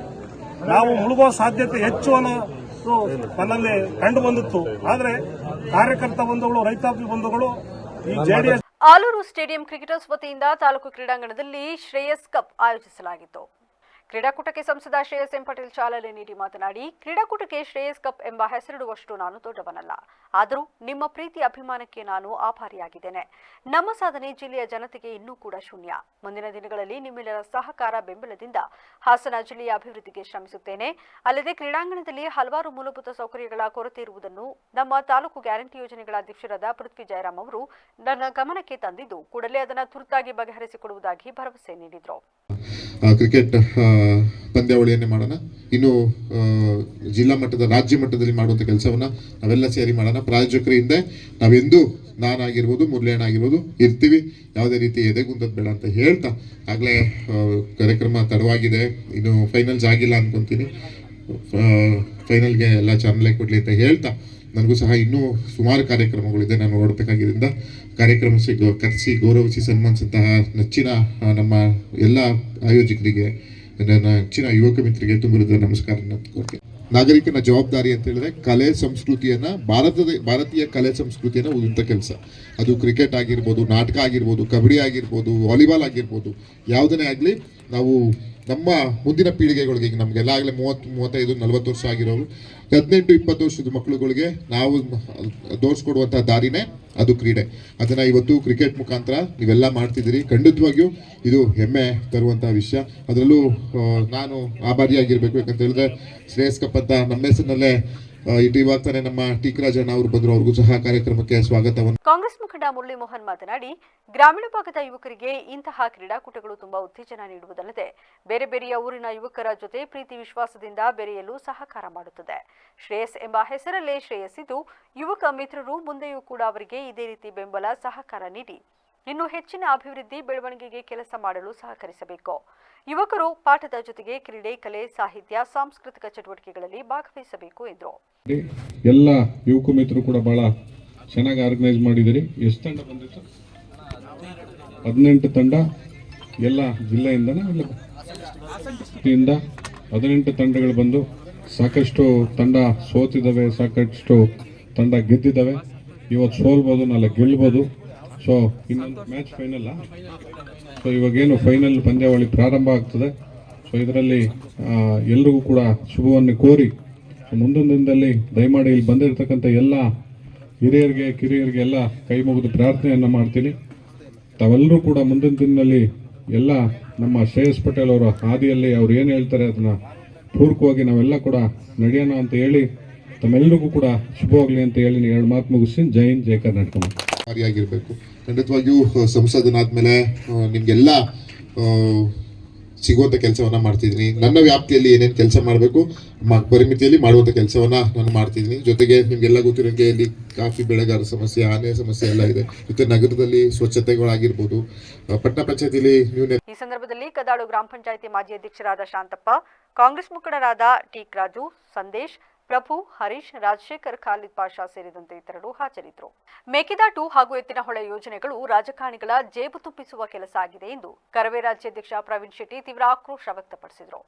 ನಾವು ಮುಳುಗುವ ಸಾಧ್ಯತೆ ಹೆಚ್ಚು ಅನ್ನೋದು ನನ್ನಲ್ಲಿ ಕಂಡು ಬಂದಿತ್ತು. ಆದರೆ ಕಾರ್ಯಕರ್ತ ಬಂಧುಗಳು, ರೈತಾಪಿ ಬಂಧುಗಳು ಈ ಜೆಡಿಎಸ್ ಆಲೂರು ಸ್ಟೇಡಿಯಂ ಕ್ರಿಕೆಟರ್ಸ್ ವತಿಯಿಂದ ತಾಲೂಕು ಕ್ರೀಡಾಂಗಣದಲ್ಲಿ ಶ್ರೇಯಸ್ ಕಪ್ ಆಯೋಜಿಸಲಾಗಿತ್ತು. ಕ್ರೀಡಾಕೂಟಕ್ಕೆ ಸಂಸದ ಶ್ರೇಯಸ್ ಎಂ ಪಟೇಲ್ ಚಾಲನೆ ನೀಡಿ ಮಾತನಾಡಿ, ಕ್ರೀಡಾಕೂಟಕ್ಕೆ ಶ್ರೇಯಸ್ ಕಪ್ ಎಂಬ ಹೆಸರಿಡುವಷ್ಟು ನಾನು ದೊಡ್ಡವನಲ್ಲ. ಆದರೂ ನಿಮ್ಮ ಪ್ರೀತಿ ಅಭಿಮಾನಕ್ಕೆ ನಾನು ಆಭಾರಿಯಾಗಿದ್ದೇನೆ. ನಮ್ಮ ಸಾಧನೆ ಜಿಲ್ಲೆಯ ಜನತೆಗೆ ಇನ್ನೂ ಕೂಡ ಶೂನ್ಯ. ಮುಂದಿನ ದಿನಗಳಲ್ಲಿ ನಿಮ್ಮೆಲ್ಲರ ಸಹಕಾರ ಬೆಂಬಲದಿಂದ ಹಾಸನ ಜಿಲ್ಲೆಯ ಅಭಿವೃದ್ಧಿಗೆ ಶ್ರಮಿಸುತ್ತೇನೆ. ಅಲ್ಲದೆ ಕ್ರೀಡಾಂಗಣದಲ್ಲಿ ಹಲವಾರು ಮೂಲಭೂತ ಸೌಕರ್ಯಗಳ ಕೊರತೆ ಇರುವುದನ್ನು ನಮ್ಮ ತಾಲೂಕು ಗ್ಯಾರಂಟಿ ಯೋಜನೆಗಳ ಅಧ್ಯಕ್ಷರಾದ ಪೃಥ್ವಿ ಜಯರಾಮ್ ಅವರು ನನ್ನ ಗಮನಕ್ಕೆ ತಂದಿದ್ದು, ಕೂಡಲೇ ಅದನ್ನು ತುರ್ತಾಗಿ ಬಗೆಹರಿಸಿಕೊಡುವುದಾಗಿ ಭರವಸೆ ನೀಡಿದರು. ಕ್ರಿಕೆಟ್ ಪಂದ್ಯಾವಳಿಯನ್ನೇ ಮಾಡೋಣ. ಇನ್ನು ಜಿಲ್ಲಾ ಮಟ್ಟದ, ರಾಜ್ಯ ಮಟ್ಟದಲ್ಲಿ ಮಾಡುವಂಥ ಕೆಲಸವನ್ನು ನಾವೆಲ್ಲ ಸೇರಿ ಮಾಡೋಣ. ಪ್ರಾಯೋಜಕರ ಹಿಂದೆ ನಾವೆಂದೂ ನಾನಾಗಿರ್ಬೋದು, ಮುರಳಿಯಣ್ಣ ಆಗಿರ್ಬೋದು ಇರ್ತೀವಿ. ಯಾವುದೇ ರೀತಿ ಎದೆಗುಂದದ್ದು ಬೇಡ ಅಂತ ಹೇಳ್ತಾ, ಆಗಲೇ ಕಾರ್ಯಕ್ರಮ ತಡವಾಗಿದೆ, ಇನ್ನು ಫೈನಲ್ಸ್ ಆಗಿಲ್ಲ ಅನ್ಕೊತೀನಿ. ಫೈನಲ್ಗೆ ಎಲ್ಲ ಚಾನಲೇ ಕೊಡಲಿ ಅಂತ ಹೇಳ್ತಾ, ನನಗೂ ಸಹ ಇನ್ನೂ ಸುಮಾರು ಕಾರ್ಯಕ್ರಮಗಳಿದೆ ನಾನು ನೋಡಬೇಕಾಗಿದ್ದರಿಂದ ಕಾರ್ಯಕ್ರಮ ಕರೆಸಿ ಗೌರವಿಸಿ ಸನ್ಮಾನಿಸಿದಂತಹ ನೆಚ್ಚಿನ ನಮ್ಮ ಎಲ್ಲ ಆಯೋಜಕರಿಗೆ, ನನ್ನ ನೆಚ್ಚಿನ ಯುವಕ ಮಿತ್ರರಿಗೆ ತುಂಬ ನಮಸ್ಕಾರ ಕೊಡ್ತೀನಿ. ನಾಗರಿಕನ ಜವಾಬ್ದಾರಿ ಅಂತ ಹೇಳಿದ್ರೆ ಕಲೆ ಸಂಸ್ಕೃತಿಯನ್ನು, ಭಾರತೀಯ ಕಲೆ ಸಂಸ್ಕೃತಿಯನ್ನು ಉಳಿದಂಥ ಕೆಲಸ. ಅದು ಕ್ರಿಕೆಟ್ ಆಗಿರ್ಬೋದು, ನಾಟಕ ಆಗಿರ್ಬೋದು, ಕಬಡ್ಡಿ ಆಗಿರ್ಬೋದು, ವಾಲಿಬಾಲ್ ಆಗಿರ್ಬೋದು, ಯಾವುದನ್ನೇ ಆಗಲಿ ನಾವು ನಮ್ಮ ಮುಂದಿನ ಪೀಳಿಗೆಗಳಿಗೆ, ಈಗ ನಮಗೆಲ್ಲ ಆಗಲೇ 30, 35, 40 ವರ್ಷ ಆಗಿರೋರು, 18, 20 ವರ್ಷದ ಮಕ್ಕಳುಗಳಿಗೆ ನಾವು ತೋರಿಸ್ಕೊಡುವಂಥ ದಾರಿನೇ ಅದು ಕ್ರೀಡೆ. ಅದನ್ನು ಇವತ್ತು ಕ್ರಿಕೆಟ್ ಮುಖಾಂತರ ನೀವೆಲ್ಲ ಮಾಡ್ತಿದ್ದೀರಿ. ಖಂಡಿತವಾಗಿಯೂ ಇದು ಹೆಮ್ಮೆ ತರುವಂಥ ವಿಷಯ. ಅದರಲ್ಲೂ ನಾನು ಆಭಾರಿಯಾಗಿರಬೇಕು. ಯಾಕಂತ ಹೇಳಿದ್ರೆ ಶ್ರೇಯಸ್ ಕಪ್ ಅಂತ ನಮ್ಮ ಹೆಸರಿನಲ್ಲೇ ಇವಾಗ ತಾನೇ ನಮ್ಮ ಟೀಕರಾಜಣ್ಣ ಅವರು ಬಂದರು, ಅವ್ರಿಗೂ ಸಹ ಕಾರ್ಯಕ್ರಮಕ್ಕೆ ಸ್ವಾಗತವನ್ನು. ಕಾಂಗ್ರೆಸ್ ಮುಖಂಡ ಮುರಳಿ ಮೋಹನ್ ಮಾತನಾಡಿ, ಗ್ರಾಮೀಣ ಭಾಗದ ಯುವಕರಿಗೆ ಇಂತಹ ಕ್ರೀಡಾಕೂಟಗಳು ತುಂಬಾ ಉತ್ತೇಜನ ನೀಡುವುದಲ್ಲದೆ ಬೇರೆ ಬೇರೆಯ ಊರಿನ ಯುವಕರ ಜೊತೆ ಪ್ರೀತಿ ವಿಶ್ವಾಸದಿಂದ ಬೆರೆಯಲು ಸಹಕಾರ ಮಾಡುತ್ತದೆ. ಶ್ರೇಯಸ್ ಎಂಬ ಹೆಸರಲ್ಲೇ ಶ್ರೇಯಸ್ಸಿದ್ದು, ಯುವಕ ಮಿತ್ರರು ಮುಂದೆಯೂ ಕೂಡ ಅವರಿಗೆ ಇದೇ ರೀತಿ ಬೆಂಬಲ ಸಹಕಾರ ನೀಡಿ ಇನ್ನು ಹೆಚ್ಚಿನ ಅಭಿವೃದ್ಧಿ ಬೆಳವಣಿಗೆಗೆ ಕೆಲಸ ಮಾಡಲು ಸಹಕರಿಸಬೇಕು. ಯುವಕರು ಪಾಠದ ಜೊತೆಗೆ ಕ್ರೀಡೆ, ಕಲೆ, ಸಾಹಿತ್ಯ, ಸಾಂಸ್ಕೃತಿಕ ಚಟುವಟಿಕೆಗಳಲ್ಲಿ ಭಾಗವಹಿಸಬೇಕು ಎಂದರು. ಎಲ್ಲ ಯುವಕ ಮಿತ್ರರು ಕೂಡ ಬಹಳ ಚೆನ್ನಾಗಿ ಆರ್ಗನೈಸ್ ಮಾಡಿದಿರಿ. ಎಷ್ಟು ತಂಡ ಬಂದಿತ್ತು? 18 ತಂಡ ಎಲ್ಲ ಜಿಲ್ಲೆಯಿಂದನೇ 18 ತಂಡಗಳು ಬಂದು ಸಾಕಷ್ಟು ತಂಡ ಸೋತಿದ್ದಾವೆ, ಸಾಕಷ್ಟು ತಂಡ ಗೆದ್ದಿದ್ದಾವೆ. ಇವತ್ತು ಸೋಲ್ಬೋದು, ನಾಳೆ ಗೆಲ್ಬೋದು. ಸೊ ಇನ್ನೊಂದು ಮ್ಯಾಚ್ ಫೈನಲ್. ಸೊ ಇವಾಗೇನು ಫೈನಲ್ ಪಂದ್ಯಾವಳಿ ಪ್ರಾರಂಭ ಆಗ್ತದೆ. ಸೊ ಇದರಲ್ಲಿ ಎಲ್ರಿಗೂ ಕೂಡ ಶುಭವನ್ನು ಕೋರಿ ಮುಂದಿನ ದಿನದಲ್ಲಿ ದಯಮಾಡಿ ಇಲ್ಲಿ ಬಂದಿರತಕ್ಕಂಥ ಎಲ್ಲ ಹಿರಿಯರಿಗೆ, ಕಿರಿಯರಿಗೆ ಎಲ್ಲ ಕೈ ಮುಗಿದು ಪ್ರಾರ್ಥನೆಯನ್ನು ಮಾಡ್ತೀನಿ. ತಾವೆಲ್ಲರೂ ಕೂಡ ಮುಂದಿನ ದಿನದಲ್ಲಿ ಎಲ್ಲ ನಮ್ಮ ಶ್ರೇಯಸ್ ಪಟೇಲ್ ಅವರ ಹಾದಿಯಲ್ಲಿ ಅವ್ರು ಏನು ಹೇಳ್ತಾರೆ ಅದನ್ನು ಪೂರ್ವಕವಾಗಿ ನಾವೆಲ್ಲ ಕೂಡ ನಡೆಯೋಣ ಅಂತ ಹೇಳಿ, ತಮ್ಮೆಲ್ಲರಿಗೂ ಕೂಡ ಶುಭವಾಗಲಿ ಅಂತ ಹೇಳಿ 2 ಮಾತು ಮುಗಿಸ್ತೀನಿ. ಜೈ ಹಿಂದ್, ಜೈ ಕರ್ನಾಟಕ. ಆಗಿರಬೇಕು. ಖಂಡಿತವಾಗಿಯೂ ಸಂಸದನಾದ್ಮೇಲೆ ನಿಮಗೆಲ್ಲ ಸಿಗುವಂಥ ಕೆಲಸವನ್ನು ಮಾಡ್ತಿದ್ದೀನಿ. ನನ್ನ ವ್ಯಾಪ್ತಿಯಲ್ಲಿ ಏನೇನು ಕೆಲಸ ಮಾಡಬೇಕು ಪರಿಮಿತಿಯಲ್ಲಿ ಮಾಡುವಂಥ ಕೆಲಸವನ್ನು ನಾನು ಮಾಡ್ತಿದ್ದೀನಿ. ಜೊತೆಗೆ ನಿಮಗೆಲ್ಲ ಗೊತ್ತಿರೋಂಗೆ ಇಲ್ಲಿ ಕಾಫಿ ಬೆಳೆಗಾರರ ಸಮಸ್ಯೆ, ಆನೆ ಸಮಸ್ಯೆ ಎಲ್ಲ ಇದೆ. ಜೊತೆ ನಗರದಲ್ಲಿ ಸ್ವಚ್ಛತೆಗಳಾಗಿರ್ಬೋದು, ಪಟ್ಟಣ ಪಂಚಾಯತಿಯಲ್ಲಿ ಈ ಸಂದರ್ಭದಲ್ಲಿ ಕದಾಳು ಗ್ರಾಮ ಪಂಚಾಯಿತಿ ಮಾಜಿ ಅಧ್ಯಕ್ಷರಾದ ಶಾಂತಪ್ಪ, ಕಾಂಗ್ರೆಸ್ ಮುಖಂಡರಾದ ಟೀಕ್ರಾಜು, ಸಂದೇಶ್, ಪ್ರಭು, ಹರೀಶ್, ರಾಜಶೇಖರ್, ಖಾಲಿದ್ ಪಾಷಾ ಸೇರಿದಂತೆ ಇತರರು ಹಾಜರಿದ್ದರು. ಮೇಕೆದಾಟು ಹಾಗೂ ಎತ್ತಿನಹೊಳೆ ಯೋಜನೆಗಳು ರಾಜಕಾರಣಿಗಳ ಜೇಬು ತುಂಬಿಸುವ ಕೆಲಸ ಆಗಿದೆ ಎಂದು ಕರವೇ ರಾಜ್ಯಾಧ್ಯಕ್ಷ ಪ್ರವೀಣ್ ಶೆಟ್ಟಿ ತೀವ್ರ ಆಕ್ರೋಶ ವ್ಯಕ್ತಪಡಿಸಿದರು.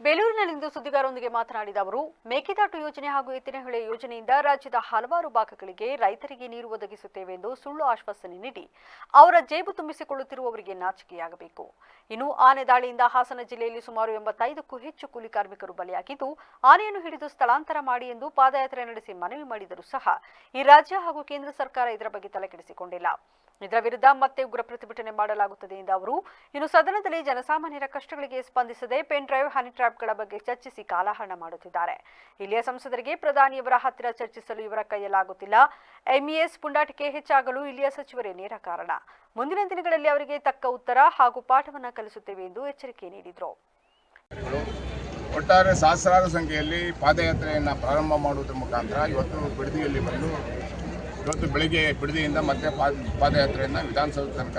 ಬೇಲೂರಿನಲ್ಲಿಂದು ಸುದ್ದಿಗಾರರೊಂದಿಗೆ ಮಾತನಾಡಿದ ಅವರು, ಮೇಕೆದಾಟು ಯೋಜನೆ ಹಾಗೂ ಎತ್ತಿನಹೊಳೆ ಯೋಜನೆಯಿಂದ ರಾಜ್ಯದ ಹಲವಾರು ಭಾಗಗಳಿಗೆ ರೈತರಿಗೆ ನೀರು ಒದಗಿಸುತ್ತೇವೆ ಎಂದು ಸುಳ್ಳು ಆಶ್ವಾಸನೆ ನೀಡಿ ಅವರ ಜೇಬು ತುಂಬಿಸಿಕೊಳ್ಳುತ್ತಿರುವವರಿಗೆ ನಾಚಿಕೆಯಾಗಬೇಕು. ಇನ್ನು ಆನೆ ದಾಳಿಯಿಂದ ಹಾಸನ ಜಿಲ್ಲೆಯಲ್ಲಿ ಸುಮಾರು 85ಕ್ಕೂ ಹೆಚ್ಚು ಕೂಲಿ ಕಾರ್ಮಿಕರು ಬಲಿಯಾಗಿದ್ದು, ಆನೆಯನ್ನು ಹಿಡಿದು ಸ್ಥಳಾಂತರ ಮಾಡಿ ಎಂದು ಪಾದಯಾತ್ರೆ ನಡೆಸಿ ಮನವಿ ಮಾಡಿದರೂ ಸಹ ಈ ರಾಜ್ಯ ಹಾಗೂ ಕೇಂದ್ರ ಸರ್ಕಾರ ಇದರ ಬಗ್ಗೆ ತಲೆಕೆಡಿಸಿಕೊಂಡಿಲ್ಲ. ಇದರ ವಿರುದ್ಧ ಮತ್ತೆ ಉಗ್ರ ಪ್ರತಿಭಟನೆ ಮಾಡಲಾಗುತ್ತದೆ ಎಂದ ಅವರು, ಇನ್ನು ಸದನದಲ್ಲಿ ಜನಸಾಮಾನ್ಯರ ಕಷ್ಟಗಳಿಗೆ ಸ್ಪಂದಿಸದೆ ಪೆನ್ ಡ್ರೈವ್, ಹನಿ ಟ್ರ್ಯಾಪ್ಗಳ ಬಗ್ಗೆ ಚರ್ಚಿಸಿ ಕಾಲಹರಣ ಮಾಡುತ್ತಿದ್ದಾರೆ. ಇಲ್ಲಿಯ ಸಂಸದರಿಗೆ ಪ್ರಧಾನಿಯವರ ಹತ್ತಿರ ಚರ್ಚಿಸಲು ಇವರ ಕೈಯಲ್ಲಾಗುತ್ತಿಲ್ಲ. ಎಂಇಎಸ್ ಪುಂಡಾಟಿಕೆ ಹೆಚ್ಚಾಗಲು ಇಲ್ಲಿಯ ಸಚಿವರೇ ನೇರ ಕಾರಣ. ಮುಂದಿನ ದಿನಗಳಲ್ಲಿ ಅವರಿಗೆ ತಕ್ಕ ಉತ್ತರ ಹಾಗೂ ಪಾಠವನ್ನು ಕಲಿಸುತ್ತೇವೆ ಎಂದು ಎಚ್ಚರಿಕೆ ನೀಡಿದರು. ಒಟ್ಟಾರೆ ಸಹಸ್ರಾರು ಸಂಖ್ಯೆಯಲ್ಲಿ ಪಾದಯಾತ್ರೆಯನ್ನು ಪ್ರಾರಂಭ ಮಾಡುವುದರ ಮುಖಾಂತರ ಇವತ್ತು ಬಿಡದಿಯಲ್ಲಿ ಬಂದು ಇವತ್ತು ಬೆಳಗ್ಗೆ ಬಿಡದಿಯಿಂದ ಮತ್ತೆ ಪಾದಯಾತ್ರೆಯನ್ನು ವಿಧಾನಸೌಧ ತನಕ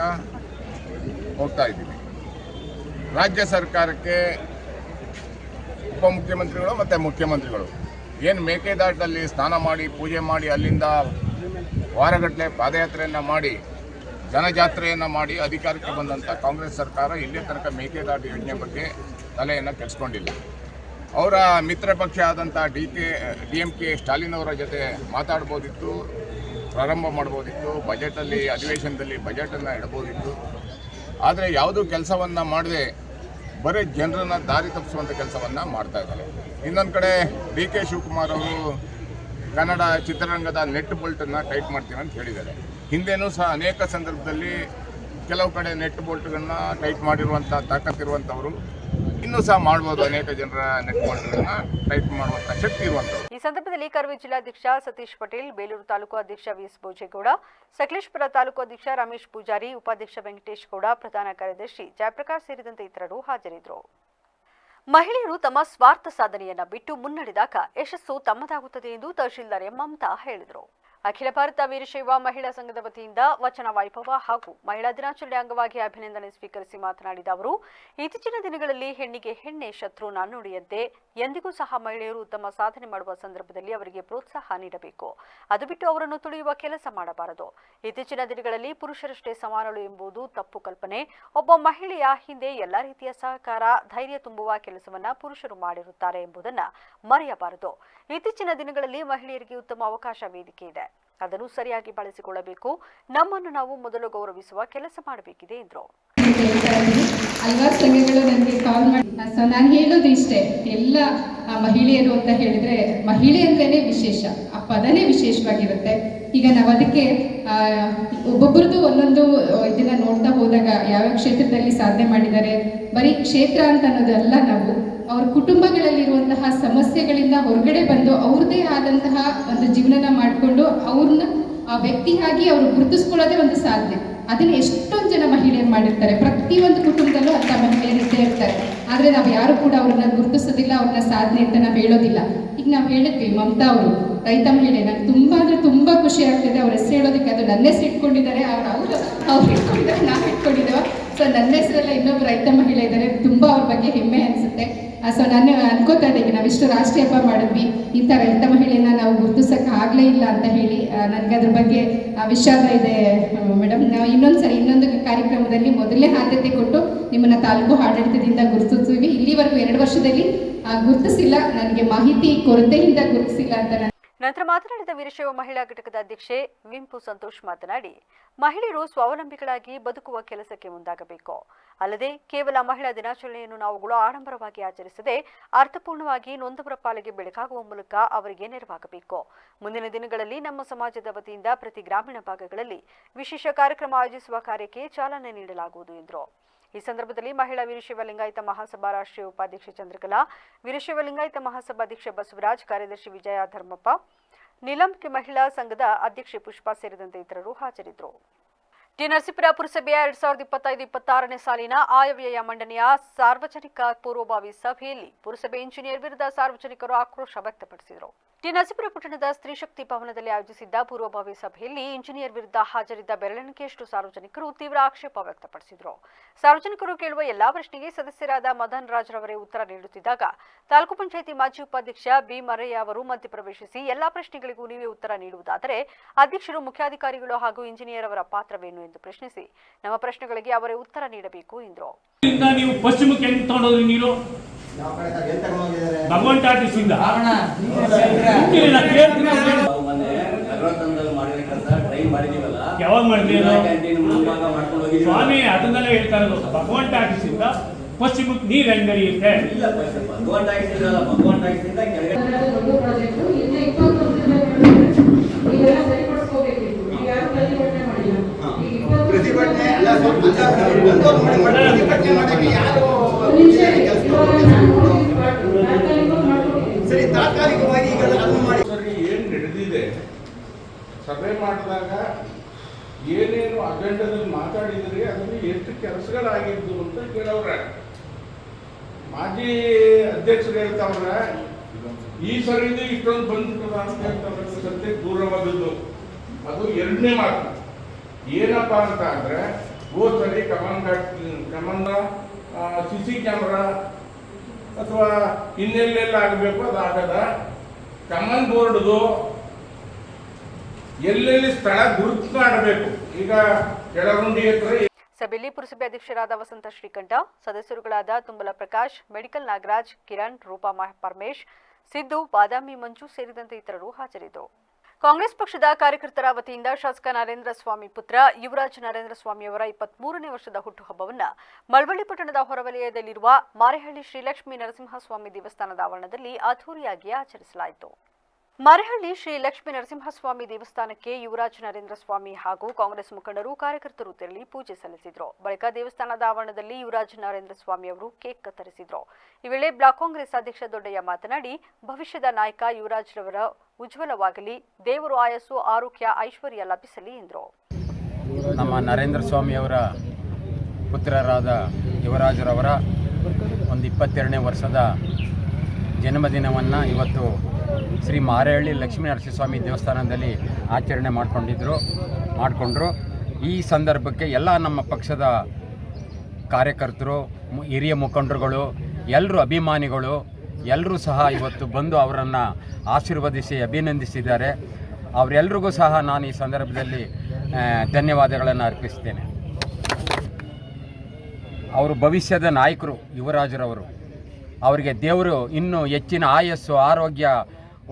ಹೋಗ್ತಾ ಇದ್ದೀವಿ. ರಾಜ್ಯ ಸರ್ಕಾರಕ್ಕೆ ಉಪಮುಖ್ಯಮಂತ್ರಿಗಳು ಮತ್ತು ಮುಖ್ಯಮಂತ್ರಿಗಳು ಏನು ಮೇಕೆದಾಟಲ್ಲಿ ಸ್ನಾನ ಮಾಡಿ ಪೂಜೆ ಮಾಡಿ ಅಲ್ಲಿಂದ ವಾರಗಟ್ಟಲೆ ಪಾದಯಾತ್ರೆಯನ್ನು ಮಾಡಿ ಜನಜಾತ್ರೆಯನ್ನು ಮಾಡಿ ಅಧಿಕಾರಕ್ಕೆ ಬಂದಂಥ ಕಾಂಗ್ರೆಸ್ ಸರ್ಕಾರ ಇಲ್ಲೇ ತನಕ ಮೇಕೆದಾಟು ಯೋಜನೆ ಬಗ್ಗೆ ತಲೆಯನ್ನು ಕೆಡಿಸ್ಕೊಂಡಿಲ್ಲ. ಅವರ ಮಿತ್ರ ಪಕ್ಷ ಆದಂಥ DMK ಸ್ಟಾಲಿನ್ ಅವರ ಜೊತೆ ಮಾತಾಡ್ಬೋದಿತ್ತು, ಪ್ರಾರಂಭ ಮಾಡ್ಬೋದಿತ್ತು, ಬಜೆಟಲ್ಲಿ ಅಧಿವೇಶನದಲ್ಲಿ ಬಜೆಟನ್ನು ಇಡಬಹುದಿತ್ತು. ಆದರೆ ಯಾವುದೂ ಕೆಲಸವನ್ನು ಮಾಡದೆ ಬರೀ ಜನರನ್ನು ದಾರಿ ತಪ್ಪಿಸುವಂಥ ಕೆಲಸವನ್ನು ಮಾಡ್ತಾ ಇದ್ದಾರೆ. ಇನ್ನೊಂದು ಕಡೆ DK ಶಿವಕುಮಾರ್ ಅವರು ಕನ್ನಡ ಚಿತ್ರರಂಗದ ನೆಟ್ ಬೋಲ್ಟನ್ನು ಟೈಟ್ ಮಾಡ್ತೀವಿ ಅಂತ ಹೇಳಿದ್ದಾರೆ. ಹಿಂದೆನೂ ಸಹ ಅನೇಕ ಸಂದರ್ಭದಲ್ಲಿ ಕೆಲವು ಕಡೆ ನೆಟ್ ಬೋಲ್ಟ್ಗಳನ್ನ ಟೈಟ್ ಮಾಡಿರುವಂಥ ತಾಕತ್ತಿರುವಂಥವರು ಇನ್ನೂ ಸಹ ಮಾಡ್ಬೋದು. ಅನೇಕ ಜನರ ನೆಟ್ ಬೋಲ್ಟ್ಗಳನ್ನ ಟೈಟ್ ಮಾಡುವಂಥ ಶಕ್ತಿ ಇರುವಂಥವ್ರು. ಈ ಸಂದರ್ಭದಲ್ಲಿ ಕರವೇ ಜಿಲ್ಲಾಧ್ಯಕ್ಷ ಸತೀಶ್ ಪಟೇಲ್, ಬೇಲೂರು ತಾಲೂಕು ಅಧ್ಯಕ್ಷ VS ಭೋಜೇಗೌಡ, ಸಕಲೇಶಪುರ ತಾಲೂಕು ಅಧ್ಯಕ್ಷ ರಮೇಶ್ ಪೂಜಾರಿ, ಉಪಾಧ್ಯಕ್ಷ ವೆಂಕಟೇಶ್ ಗೌಡ, ಪ್ರಧಾನ ಕಾರ್ಯದರ್ಶಿ ಜಯಪ್ರಕಾಶ್ ಸೇರಿದಂತೆ ಇತರರು ಹಾಜರಿದ್ದರು. ಮಹಿಳೆಯರು ತಮ್ಮ ಸ್ವಾರ್ಥ ಸಾಧನೆಯನ್ನ ಬಿಟ್ಟು ಮುನ್ನಡೆದಾಗ ಯಶಸ್ಸು ತಮ್ಮದಾಗುತ್ತದೆ ಎಂದು ತಹಶೀಲ್ದಾರ್ ಮಮತಾ ಹೇಳಿದರು. ಅಖಿಲ ಭಾರತ ವೀರಶೈವ ಮಹಿಳಾ ಸಂಘದ ವತಿಯಿಂದ ವಚನ ವೈಭವ ಹಾಗೂ ಮಹಿಳಾ ದಿನಾಚರಣೆ ಅಂಗವಾಗಿ ಅಭಿನಂದನೆ ಸ್ವೀಕರಿಸಿ ಮಾತನಾಡಿದ ಅವರು, ಇತ್ತೀಚಿನ ದಿನಗಳಲ್ಲಿ ಹೆಣ್ಣಿಗೆ ಹೆಣ್ಣೆ ಶತ್ರು ನಾಣ್ಣುಡಿಯಂತೆ ಎಂದಿಗೂ ಸಹ ಮಹಿಳೆಯರು ಉತ್ತಮ ಸಾಧನೆ ಮಾಡುವ ಸಂದರ್ಭದಲ್ಲಿ ಅವರಿಗೆ ಪ್ರೋತ್ಸಾಹ ನೀಡಬೇಕು. ಅದು ಬಿಟ್ಟು ಅವರನ್ನು ತುಳಿಯುವ ಕೆಲಸ ಮಾಡಬಾರದು. ಇತ್ತೀಚಿನ ದಿನಗಳಲ್ಲಿ ಪುರುಷರಷ್ಟೇ ಸಮಾನಳು ಎಂಬುದು ತಪ್ಪು ಕಲ್ಪನೆ. ಒಬ್ಬ ಮಹಿಳೆಯ ಹಿಂದೆ ಎಲ್ಲಾ ರೀತಿಯ ಸಹಕಾರ, ಧೈರ್ಯ ತುಂಬುವ ಕೆಲಸವನ್ನ ಪುರುಷರು ಮಾಡಿರುತ್ತಾರೆ ಎಂಬುದನ್ನ ಮರೆಯಬಾರದು. ಇತ್ತೀಚಿನ ದಿನಗಳಲ್ಲಿ ಮಹಿಳೆಯರಿಗೆ ಉತ್ತಮ ಅವಕಾಶ ವೇದಿಕೆ ಇದೆ. ಅದನ್ನು ಸರಿಯಾಗಿ ಬಳಸಿಕೊಳ್ಳಬೇಕು. ನಮ್ಮನ್ನು ನಾವು ಮೊದಲು ಗೌರವಿಸುವ ಕೆಲಸ ಮಾಡಬೇಕಿದೆ ಎಂದರು. ಹಲವಾರು ಸಂಘಗಳು ನನಗೆ ಕಾಲ್ ಮಾಡಿ, ನಾನು ಹೇಳೋದು ಇಷ್ಟೇ, ಎಲ್ಲ ಮಹಿಳೆಯರು ಅಂತ ಹೇಳಿದ್ರೆ ಮಹಿಳೆ ಅಂದ್ರೇನೆ ವಿಶೇಷ, ಆ ಪದನೇ ವಿಶೇಷವಾಗಿರುತ್ತೆ. ಈಗ ನಾವು ಅದಕ್ಕೆ ಒಬ್ಬೊಬ್ಬರದ್ದು ಒಂದೊಂದು ಇದನ್ನ ನೋಡ್ತಾ ಹೋದಾಗ ಯಾವ್ಯಾವ ಕ್ಷೇತ್ರದಲ್ಲಿ ಸಾಧನೆ ಮಾಡಿದ್ದಾರೆ, ಬರೀ ಕ್ಷೇತ್ರ ಅಂತ ಅನ್ನೋದಲ್ಲ, ನಾವು ಅವ್ರ ಕುಟುಂಬಗಳಲ್ಲಿರುವಂತಹ ಸಮಸ್ಯೆಗಳಿಂದ ಹೊರಗಡೆ ಬಂದು ಅವ್ರದ್ದೇ ಆದಂತಹ ಒಂದು ಜೀವನ ಮಾಡಿಕೊಂಡು ಅವ್ರನ್ನ ಆ ವ್ಯಕ್ತಿಯಾಗಿ ಅವರು ಗುರುತಿಸ್ಕೊಳ್ಳೋದೇ ಒಂದು ಸಾಧನೆ. ಅದನ್ನ ಎಷ್ಟೊಂದು ಜನ ಮಹಿಳೆಯರು ಮಾಡಿರ್ತಾರೆ. ಪ್ರತಿಯೊಂದು ಕುಟುಂಬದಲ್ಲೂ ಅಂತ ಮಹಿಳೆಯರು ಇದ್ದೇ ಇರ್ತಾರೆ. ಆದರೆ ನಾವು ಯಾರು ಕೂಡ ಅವ್ರನ್ನ ಗುರುತಿಸೋದಿಲ್ಲ, ಅವ್ರನ್ನ ಸಾಧನೆ ಅಂತ ನಾವು ಹೇಳೋದಿಲ್ಲ. ಈಗ ನಾವು ಹೇಳಿದ್ವಿ, ಮಮತಾ ಅವರು ರೈತ ಮಹಿಳೆ, ನಂಗೆ ತುಂಬ ಅಂದರೆ ತುಂಬ ಖುಷಿ ಆಗ್ತಿದೆ ಅವ್ರ ಹೆಸರು ಹೇಳೋದಕ್ಕೆ. ಅದು ನನ್ನ ಹೆಸರು ಇಟ್ಕೊಂಡಿದ್ದಾರೆ, ಅವ್ರು ಇಟ್ಕೊಂಡಿದ್ದಾರೆ, ನಾವು ಇಟ್ಕೊಂಡಿದ್ದೇವೆ. ಸೊ ನನ್ನ ಹೆಸರೆಲ್ಲ ಇನ್ನೊಬ್ಬ ರೈತ ಮಹಿಳೆ ಇದ್ದಾರೆ, ತುಂಬ ಅವ್ರ ಬಗ್ಗೆ ಹೆಮ್ಮೆ ಅನಿಸುತ್ತೆ. ಸೊ ನಾನು ಅನ್ಕೋತಾ ಇದ್ದೆ, ನಾವಿಷ್ಟು ರಾಷ್ಟ್ರೀಯ ಹಬ್ಬ ಮಾಡಿದ್ವಿ, ಇಂಥ ರೈತ ಮಹಿಳೆನ ನಾವು ಗುರುತಿಸೋಕೆ ಆಗಲೇ ಇಲ್ಲ ಅಂತ ಹೇಳಿ ನನಗೆ ಅದ್ರ ಬಗ್ಗೆ ವಿಷಾದ ಇದೆ ಮೇಡಮ್. ನಾವು ಇನ್ನೊಂದು ಕಾರ್ಯಕ್ರಮದಲ್ಲಿ ಮೊದಲನೇ ಆದ್ಯತೆ ಕೊಟ್ಟು ನಿಮ್ಮನ್ನ ತಾಲೂಕು ಆಡಳಿತದಿಂದ ಗುರುತಿಸ್ತೀವಿ. ಇಲ್ಲಿವರೆಗೂ 2 ವರ್ಷದಲ್ಲಿ ಗುರುತಿಸಿಲ್ಲ, ನನಗೆ ಮಾಹಿತಿ ಕೊರತೆಯಿಂದ ಗುರುತಿಸಿಲ್ಲ ಅಂತ. ನಂತರ ಮಾತನಾಡಿದ ವೀರಶೈವ ಮಹಿಳಾ ಘಟಕದ ಅಧ್ಯಕ್ಷೆ ವಿಂಪು ಸಂತೋಷ್ ಮಾತನಾಡಿ, ಮಹಿಳೆಯರು ಸ್ವಾವಲಂಬಿಗಳಾಗಿ ಬದುಕುವ ಕೆಲಸಕ್ಕೆ ಮುಂದಾಗಬೇಕು. ಅಲ್ಲದೆ ಕೇವಲ ಮಹಿಳಾ ದಿನಾಚರಣೆಯನ್ನು ನಾವುಗಳು ಆಡಂಬರವಾಗಿ ಆಚರಿಸದೆ ಅರ್ಥಪೂರ್ಣವಾಗಿ ನೊಂದವರ ಪಾಲಿಗೆ ಬೆಳಕಾಗುವ ಮೂಲಕ ಅವರಿಗೆ ನೆರವಾಗಬೇಕು. ಮುಂದಿನ ದಿನಗಳಲ್ಲಿ ನಮ್ಮ ಸಮಾಜದ ವತಿಯಿಂದ ಪ್ರತಿ ಗ್ರಾಮೀಣ ಭಾಗಗಳಲ್ಲಿ ವಿಶೇಷ ಕಾರ್ಯಕ್ರಮ ಆಯೋಜಿಸುವ ಕಾರ್ಯಕ್ಕೆ ಚಾಲನೆ ನೀಡಲಾಗುವುದು ಎಂದರು. ಈ ಸಂದರ್ಭದಲ್ಲಿ ಮಹಿಳಾ ವೀರಶೈವ ಲಿಂಗಾಯತ ಮಹಾಸಭಾ ರಾಷ್ಟ್ರೀಯ ಉಪಾಧ್ಯಕ್ಷೆ ಚಂದ್ರಕಲಾ, ವೀರಶೈವ ಲಿಂಗಾಯತ ಮಹಾಸಭಾಧ್ಯಕ್ಷೆ ಬಸವರಾಜ್, ಕಾರ್ಯದರ್ಶಿ ವಿಜಯ ಧರ್ಮಪ್ಪ, ನಿಲಂಕಿ ಮಹಿಳಾ ಸಂಘದ ಅಧ್ಯಕ್ಷೆ ಪುಷ್ಪಾ ಸೇರಿದಂತೆ ಇತರರು ಹಾಜರಿದ್ದರು. ನರಸೀಪುರ ಪುರಸಭೆಯ 2025-26ನೇ ಸಾಲಿನ ಆಯವ್ಯಯ ಮಂಡನೆಯ ಸಾರ್ವಜನಿಕ ಪೂರ್ವಭಾವಿ ಸಭೆಯಲ್ಲಿ ಪುರಸಭೆ ಇಂಜಿನಿಯರ್ ವಿರುದ್ಧ ಸಾರ್ವಜನಿಕರು ಆಕ್ರೋಶ ವ್ಯಕ್ತಪಡಿಸಿದರು. ನರಸೀಪುರ ಪಟ್ಟಣದ ಸ್ತ್ರೀಶಕ್ತಿ ಭವನದಲ್ಲಿ ಆಯೋಜಿಸಿದ್ದ ಪೂರ್ವಭಾವಿ ಸಭೆಯಲ್ಲಿ ಇಂಜಿನಿಯರ್ ವಿರುದ್ಧ ಹಾಜರಿದ್ದ ಬೆರಳೆಣಿಕೆಯಷ್ಟು ಸಾರ್ವಜನಿಕರು ತೀವ್ರ ಆಕ್ಷೇಪ ವ್ಯಕ್ತಪಡಿಸಿದರು. ಸಾರ್ವಜನಿಕರು ಕೇಳುವ ಎಲ್ಲಾ ಪ್ರಶ್ನೆಗೆ ಸದಸ್ಯರಾದ ಮದನ್ ರಾಜ್ರವರೇ ಉತ್ತರ ನೀಡುತ್ತಿದ್ದಾಗ ತಾಲೂಕು ಪಂಚಾಯಿತಿ ಮಾಜಿ ಉಪಾಧ್ಯಕ್ಷ ಬಿ ಮರಯ್ಯ ಅವರು ಮಧ್ಯಪ್ರವೇಶಿಸಿ ಎಲ್ಲಾ ಪ್ರಶ್ನೆಗಳಿಗೂ ನೀವೇ ಉತ್ತರ ನೀಡುವುದಾದರೆ ಅಧ್ಯಕ್ಷರು, ಮುಖ್ಯಾಧಿಕಾರಿಗಳು ಹಾಗೂ ಇಂಜಿನಿಯರ್ ಅವರ ಪಾತ್ರವೇನು ಎಂದು ಪ್ರಶ್ನಿಸಿ ನಮ್ಮ ಪ್ರಶ್ನೆಗಳಿಗೆ ಅವರೇ ಉತ್ತರ ನೀಡಬೇಕು ಎಂದರು. ನೀವು ಪಶ್ಚಿಮಕ್ಕೆ ಹೆಂಗ್ ತಗೊಂಡೋದ್ರಿ? ನೀರು ಭಗವಂತ ಆರ್ಟಿಸಿಂದ ಯಾವಾಗ ಮಾಡಿದ್ವಿ ಸ್ವಾಮಿ? ಅದನ್ನೆಲ್ಲ ಹೇಳ್ತಾ ಇರೋದು. ಭಗವಂತ ಆರ್ಟಿಸಿಂದ ಪಶ್ಚಿಮಕ್ಕೆ ನೀರು ಹೆಂಗ್ ನಡೆಯುತ್ತೆ? ಏನ್ ನಡೆದಿದೆ ಸಭೆ ಮಾಡಿದಾಗ ಏನೇನು ಅಜೆಂಡಾದಲ್ಲಿ ಮಾತಾಡಿದ್ರಿ, ಅದರಲ್ಲಿ ಎಷ್ಟು ಕೆಲಸಗಳಾಗಿದ್ದು ಅಂತ ಕೇಳವ್ರೆ. ಮಾಜಿ ಅಧ್ಯಕ್ಷರು ಹೇಳ್ತಾವ್ರೆ ಈ ಸರಿದು ಇಷ್ಟೊಂದು ಬಂದಿರ್ತದ ಅಂತ ಹೇಳ್ತಾರೆ. ಸದ್ಯ ದೂರವಾದದ್ದು ಅದು ಎರಡನೇ ಮಾತು. ಏನಪ್ಪಾ ಅಂತ ಅಂದ್ರೆ ಹೋದ್ ಸರಿ ಕಮಂದ CC ಕ್ಯಾಮ್ರಾ ಅಥವಾ ಇನ್ನೆಲ್ಲೆಲ್ಲ ಆಗಬೇಕು ಅದು ಆಗದ. ಕಮನ್ ಬೋರ್ಡ್ದು ಎಲ್ಲೆಲ್ಲಿ ಸ್ಥಳ ಗುರುತು ಮಾಡಬೇಕು. ಈಗ ಕೆಳಗುಂಡಿ ಹತ್ರ ಸಭೆಯಲ್ಲಿ ಪುರಸಭೆ ಅಧ್ಯಕ್ಷರಾದ ವಸಂತ ಶ್ರೀಕಂಠ, ಸದಸ್ಯರುಗಳಾದ ತುಂಬಲ ಪ್ರಕಾಶ್, ಮೆಡಿಕಲ್ ನಾಗರಾಜ್, ಕಿರಣ್, ರೂಪಾ ಪರಮೇಶ್, ಸಿದ್ದು, ಬಾದಾಮಿ ಮಂಜು ಸೇರಿದಂತೆ ಇತರರು ಹಾಜರಿದ್ದರು. ಕಾಂಗ್ರೆಸ್ ಪಕ್ಷದ ಕಾರ್ಯಕರ್ತರ ವತಿಯಿಂದ ಶಾಸಕ ನರೇಂದ್ರ ಸ್ವಾಮಿ ಪುತ್ರ ಯುವರಾಜ್ ನರೇಂದ್ರ ಸ್ವಾಮಿಯವರ 23ನೇ ವರ್ಷದ ಹುಟ್ಟುಹಬ್ಬವನ್ನು ಮಳವಳ್ಳಿ ಪಟ್ಟಣದ ಹೊರವಲಯದಲ್ಲಿರುವ ಮಾರೇಹಳ್ಳಿ ಶ್ರೀ ಲಕ್ಷ್ಮೀ ನರಸಿಂಹಸ್ವಾಮಿ ದೇವಸ್ಥಾನದ ಆವರಣದಲ್ಲಿ ಅದ್ದೂರಿಯಾಗಿ ಆಚರಿಸಲಾಯಿತು. ಮಾರೇಹಳ್ಳಿ ಶ್ರೀ ಲಕ್ಷ್ಮೀ ನರಸಿಂಹಸ್ವಾಮಿ ದೇವಸ್ಥಾನಕ್ಕೆ ಯುವರಾಜ್ ನರೇಂದ್ರ ಸ್ವಾಮಿ ಹಾಗೂ ಕಾಂಗ್ರೆಸ್ ಮುಖಂಡರು ಕಾರ್ಯಕರ್ತರು ತೆರಳಿ ಪೂಜೆ ಸಲ್ಲಿಸಿದರು. ಬಳಿಕ ದೇವಸ್ಥಾನದ ಆವರಣದಲ್ಲಿ ಯುವರಾಜ್ ನರೇಂದ್ರ ಸ್ವಾಮಿ ಅವರು ಕೇಕ್ ಕತ್ತರಿಸಿದರು. ಈ ವೇಳೆ ಬ್ಲಾಕ್ ಕಾಂಗ್ರೆಸ್ ಅಧ್ಯಕ್ಷ ದೊಡ್ಡಯ್ಯ ಮಾತನಾಡಿ, ಭವಿಷ್ಯದ ನಾಯಕ ಯುವರಾಜ್ ರವರ ಉಜ್ವಲವಾಗಲಿ, ದೇವರು ಆಯಸ್ಸು, ಆರೋಗ್ಯ, ಐಶ್ವರ್ಯ ಲಭಿಸಲಿ ಎಂದರು. ನಮ್ಮ ನರೇಂದ್ರ ಸ್ವಾಮಿಯವರ ಪುತ್ರರಾದ ಯುವರಾಜರವರ ಒಂದು 22ನೇ ವರ್ಷದ ಜನ್ಮದಿನವನ್ನು ಇವತ್ತು ಶ್ರೀ ಮಾರೇಹಳ್ಳಿ ಲಕ್ಷ್ಮೀ ನರಸಿಂಹಸ್ವಾಮಿ ದೇವಸ್ಥಾನದಲ್ಲಿ ಆಚರಣೆ ಮಾಡಿಕೊಂಡ್ರು. ಈ ಸಂದರ್ಭಕ್ಕೆ ಎಲ್ಲ ನಮ್ಮ ಪಕ್ಷದ ಕಾರ್ಯಕರ್ತರು, ಹಿರಿಯ ಮುಖಂಡರುಗಳು, ಎಲ್ಲರೂ ಅಭಿಮಾನಿಗಳು ಎಲ್ಲರೂ ಸಹ ಇವತ್ತು ಬಂದು ಅವರನ್ನು ಆಶೀರ್ವದಿಸಿ ಅಭಿನಂದಿಸಿದ್ದಾರೆ. ಅವರೆಲ್ಲರಿಗೂ ಸಹ ನಾನು ಈ ಸಂದರ್ಭದಲ್ಲಿ ಧನ್ಯವಾದಗಳನ್ನು ಅರ್ಪಿಸ್ತೇನೆ. ಅವರು ಭವಿಷ್ಯದ ನಾಯಕರು ಯುವರಾಜರವರು. ಅವರಿಗೆ ದೇವರು ಇನ್ನೂ ಹೆಚ್ಚಿನ ಆಯಸ್ಸು, ಆರೋಗ್ಯ,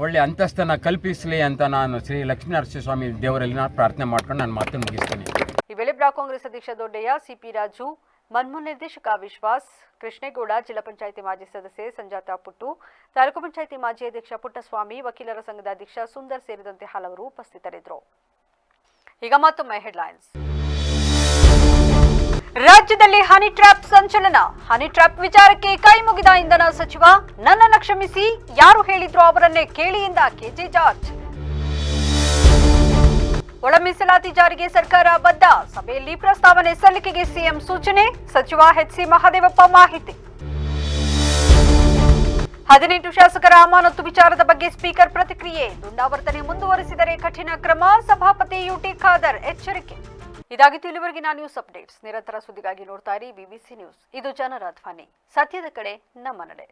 ಒಳ್ಳೆ ಅಂತಸ್ತನ್ನು ಕಲ್ಪಿಸಲಿ ಅಂತ ನಾನು ಶ್ರೀ ಲಕ್ಷ್ಮೀ ನರಸಿಂಹಸ್ವಾಮಿ ದೇವರಲ್ಲಿ ನಾನು ಪ್ರಾರ್ಥನೆ ಮಾಡ್ಕೊಂಡು ನನ್ನ ಮಾತನ್ನು ಮುಗಿಸ್ತೀನಿ. ಈ ವೇಳೆ ಬ್ಲಾಕ್ ಕಾಂಗ್ರೆಸ್ ಅಧ್ಯಕ್ಷ ದೊಡ್ಡಯ್ಯ, ಸಿಪಿ ರಾಜು, ಮನ್ಮೂಲ್ ನಿರ್ದೇಶಕ ವಿಶ್ವಾಸ್, ಕೃಷ್ಣೇಗೌಡ, ಜಿಲ್ಲಾ ಪಂಚಾಯಿತಿ ಮಾಜಿ ಸದಸ್ಯೆ ಸಂಜಾತಾ ಪುಟ್ಟು, ತಾಲೂಕು ಪಂಚಾಯಿತಿ ಮಾಜಿ ಅಧ್ಯಕ್ಷ ಪುಟ್ಟಸ್ವಾಮಿ, ವಕೀಲರ ಸಂಘದ ಅಧ್ಯಕ್ಷ ಸುಂದರ್ ಸೇರಿದಂತೆ ಹಲವರು ಉಪಸ್ಥಿತರಿದ್ದರು. ಈಗ ಮತ್ತೊಮ್ಮೆ ಹೆಡ್ಲೈನ್ಸ್. ರಾಜ್ಯದಲ್ಲಿ ಹನಿ ಟ್ರ್ಯಾಪ್ ಸಂಚಲನ. ಹನಿ ಟ್ರ್ಯಾಪ್ ವಿಚಾರಕ್ಕೆ ಕೈ ಮುಗಿದ ಇಂಧನ ಸಚಿವ, ನನ್ನನ್ನು ಕ್ಷಮಿಸಿ, ಯಾರು ಹೇಳಿದ್ರು ಅವರನ್ನೇ ಕೇಳಿ ಎಂದ ಕೆಜೆ ಜಾರ್ಜ್. ಒಳ ಮೀಸಲಾತಿ ಜಾರಿಗೆ ಸರ್ಕಾರ ಬದ್ಧ. ಸಭೆಯಲ್ಲಿ ಪ್ರಸ್ತಾವನೆ ಸಲ್ಲಿಕೆಗೆ ಸಿಎಂ ಸೂಚನೆ. ಸಚಿವ ಎಚ್ಸಿ ಮಹದೇವಪ್ಪ ಮಾಹಿತಿ. 18 ಶಾಸಕರ ಅಮಾನತು ವಿಚಾರದ ಬಗ್ಗೆ ಸ್ಪೀಕರ್ ಪ್ರತಿಕ್ರಿಯೆ. ದುಂಡಾವರ್ತನೆ ಮುಂದುವರಿಸಿದರೆ ಕಠಿಣ ಕ್ರಮ. ಸಭಾಪತಿ ಯುಟಿ ಖಾದರ್ ಎಚ್ಚರಿಕೆ. ಇದಾಗಿತ್ತು ಇಲ್ಲಿವರೆಗಿನ ನ್ಯೂಸ್ ಅಪ್ಡೇಟ್ಸ್. ನಿರಂತರ ಸುದ್ದಿಗಾಗಿ ನೋಡ್ತಾ ಇರಿ BBC ನ್ಯೂಸ್. ಇದು ಜನರ ಧ್ವನಿ. ಸತ್ಯದ ಕಡೆ ನಮ್ಮ ನಡೆ.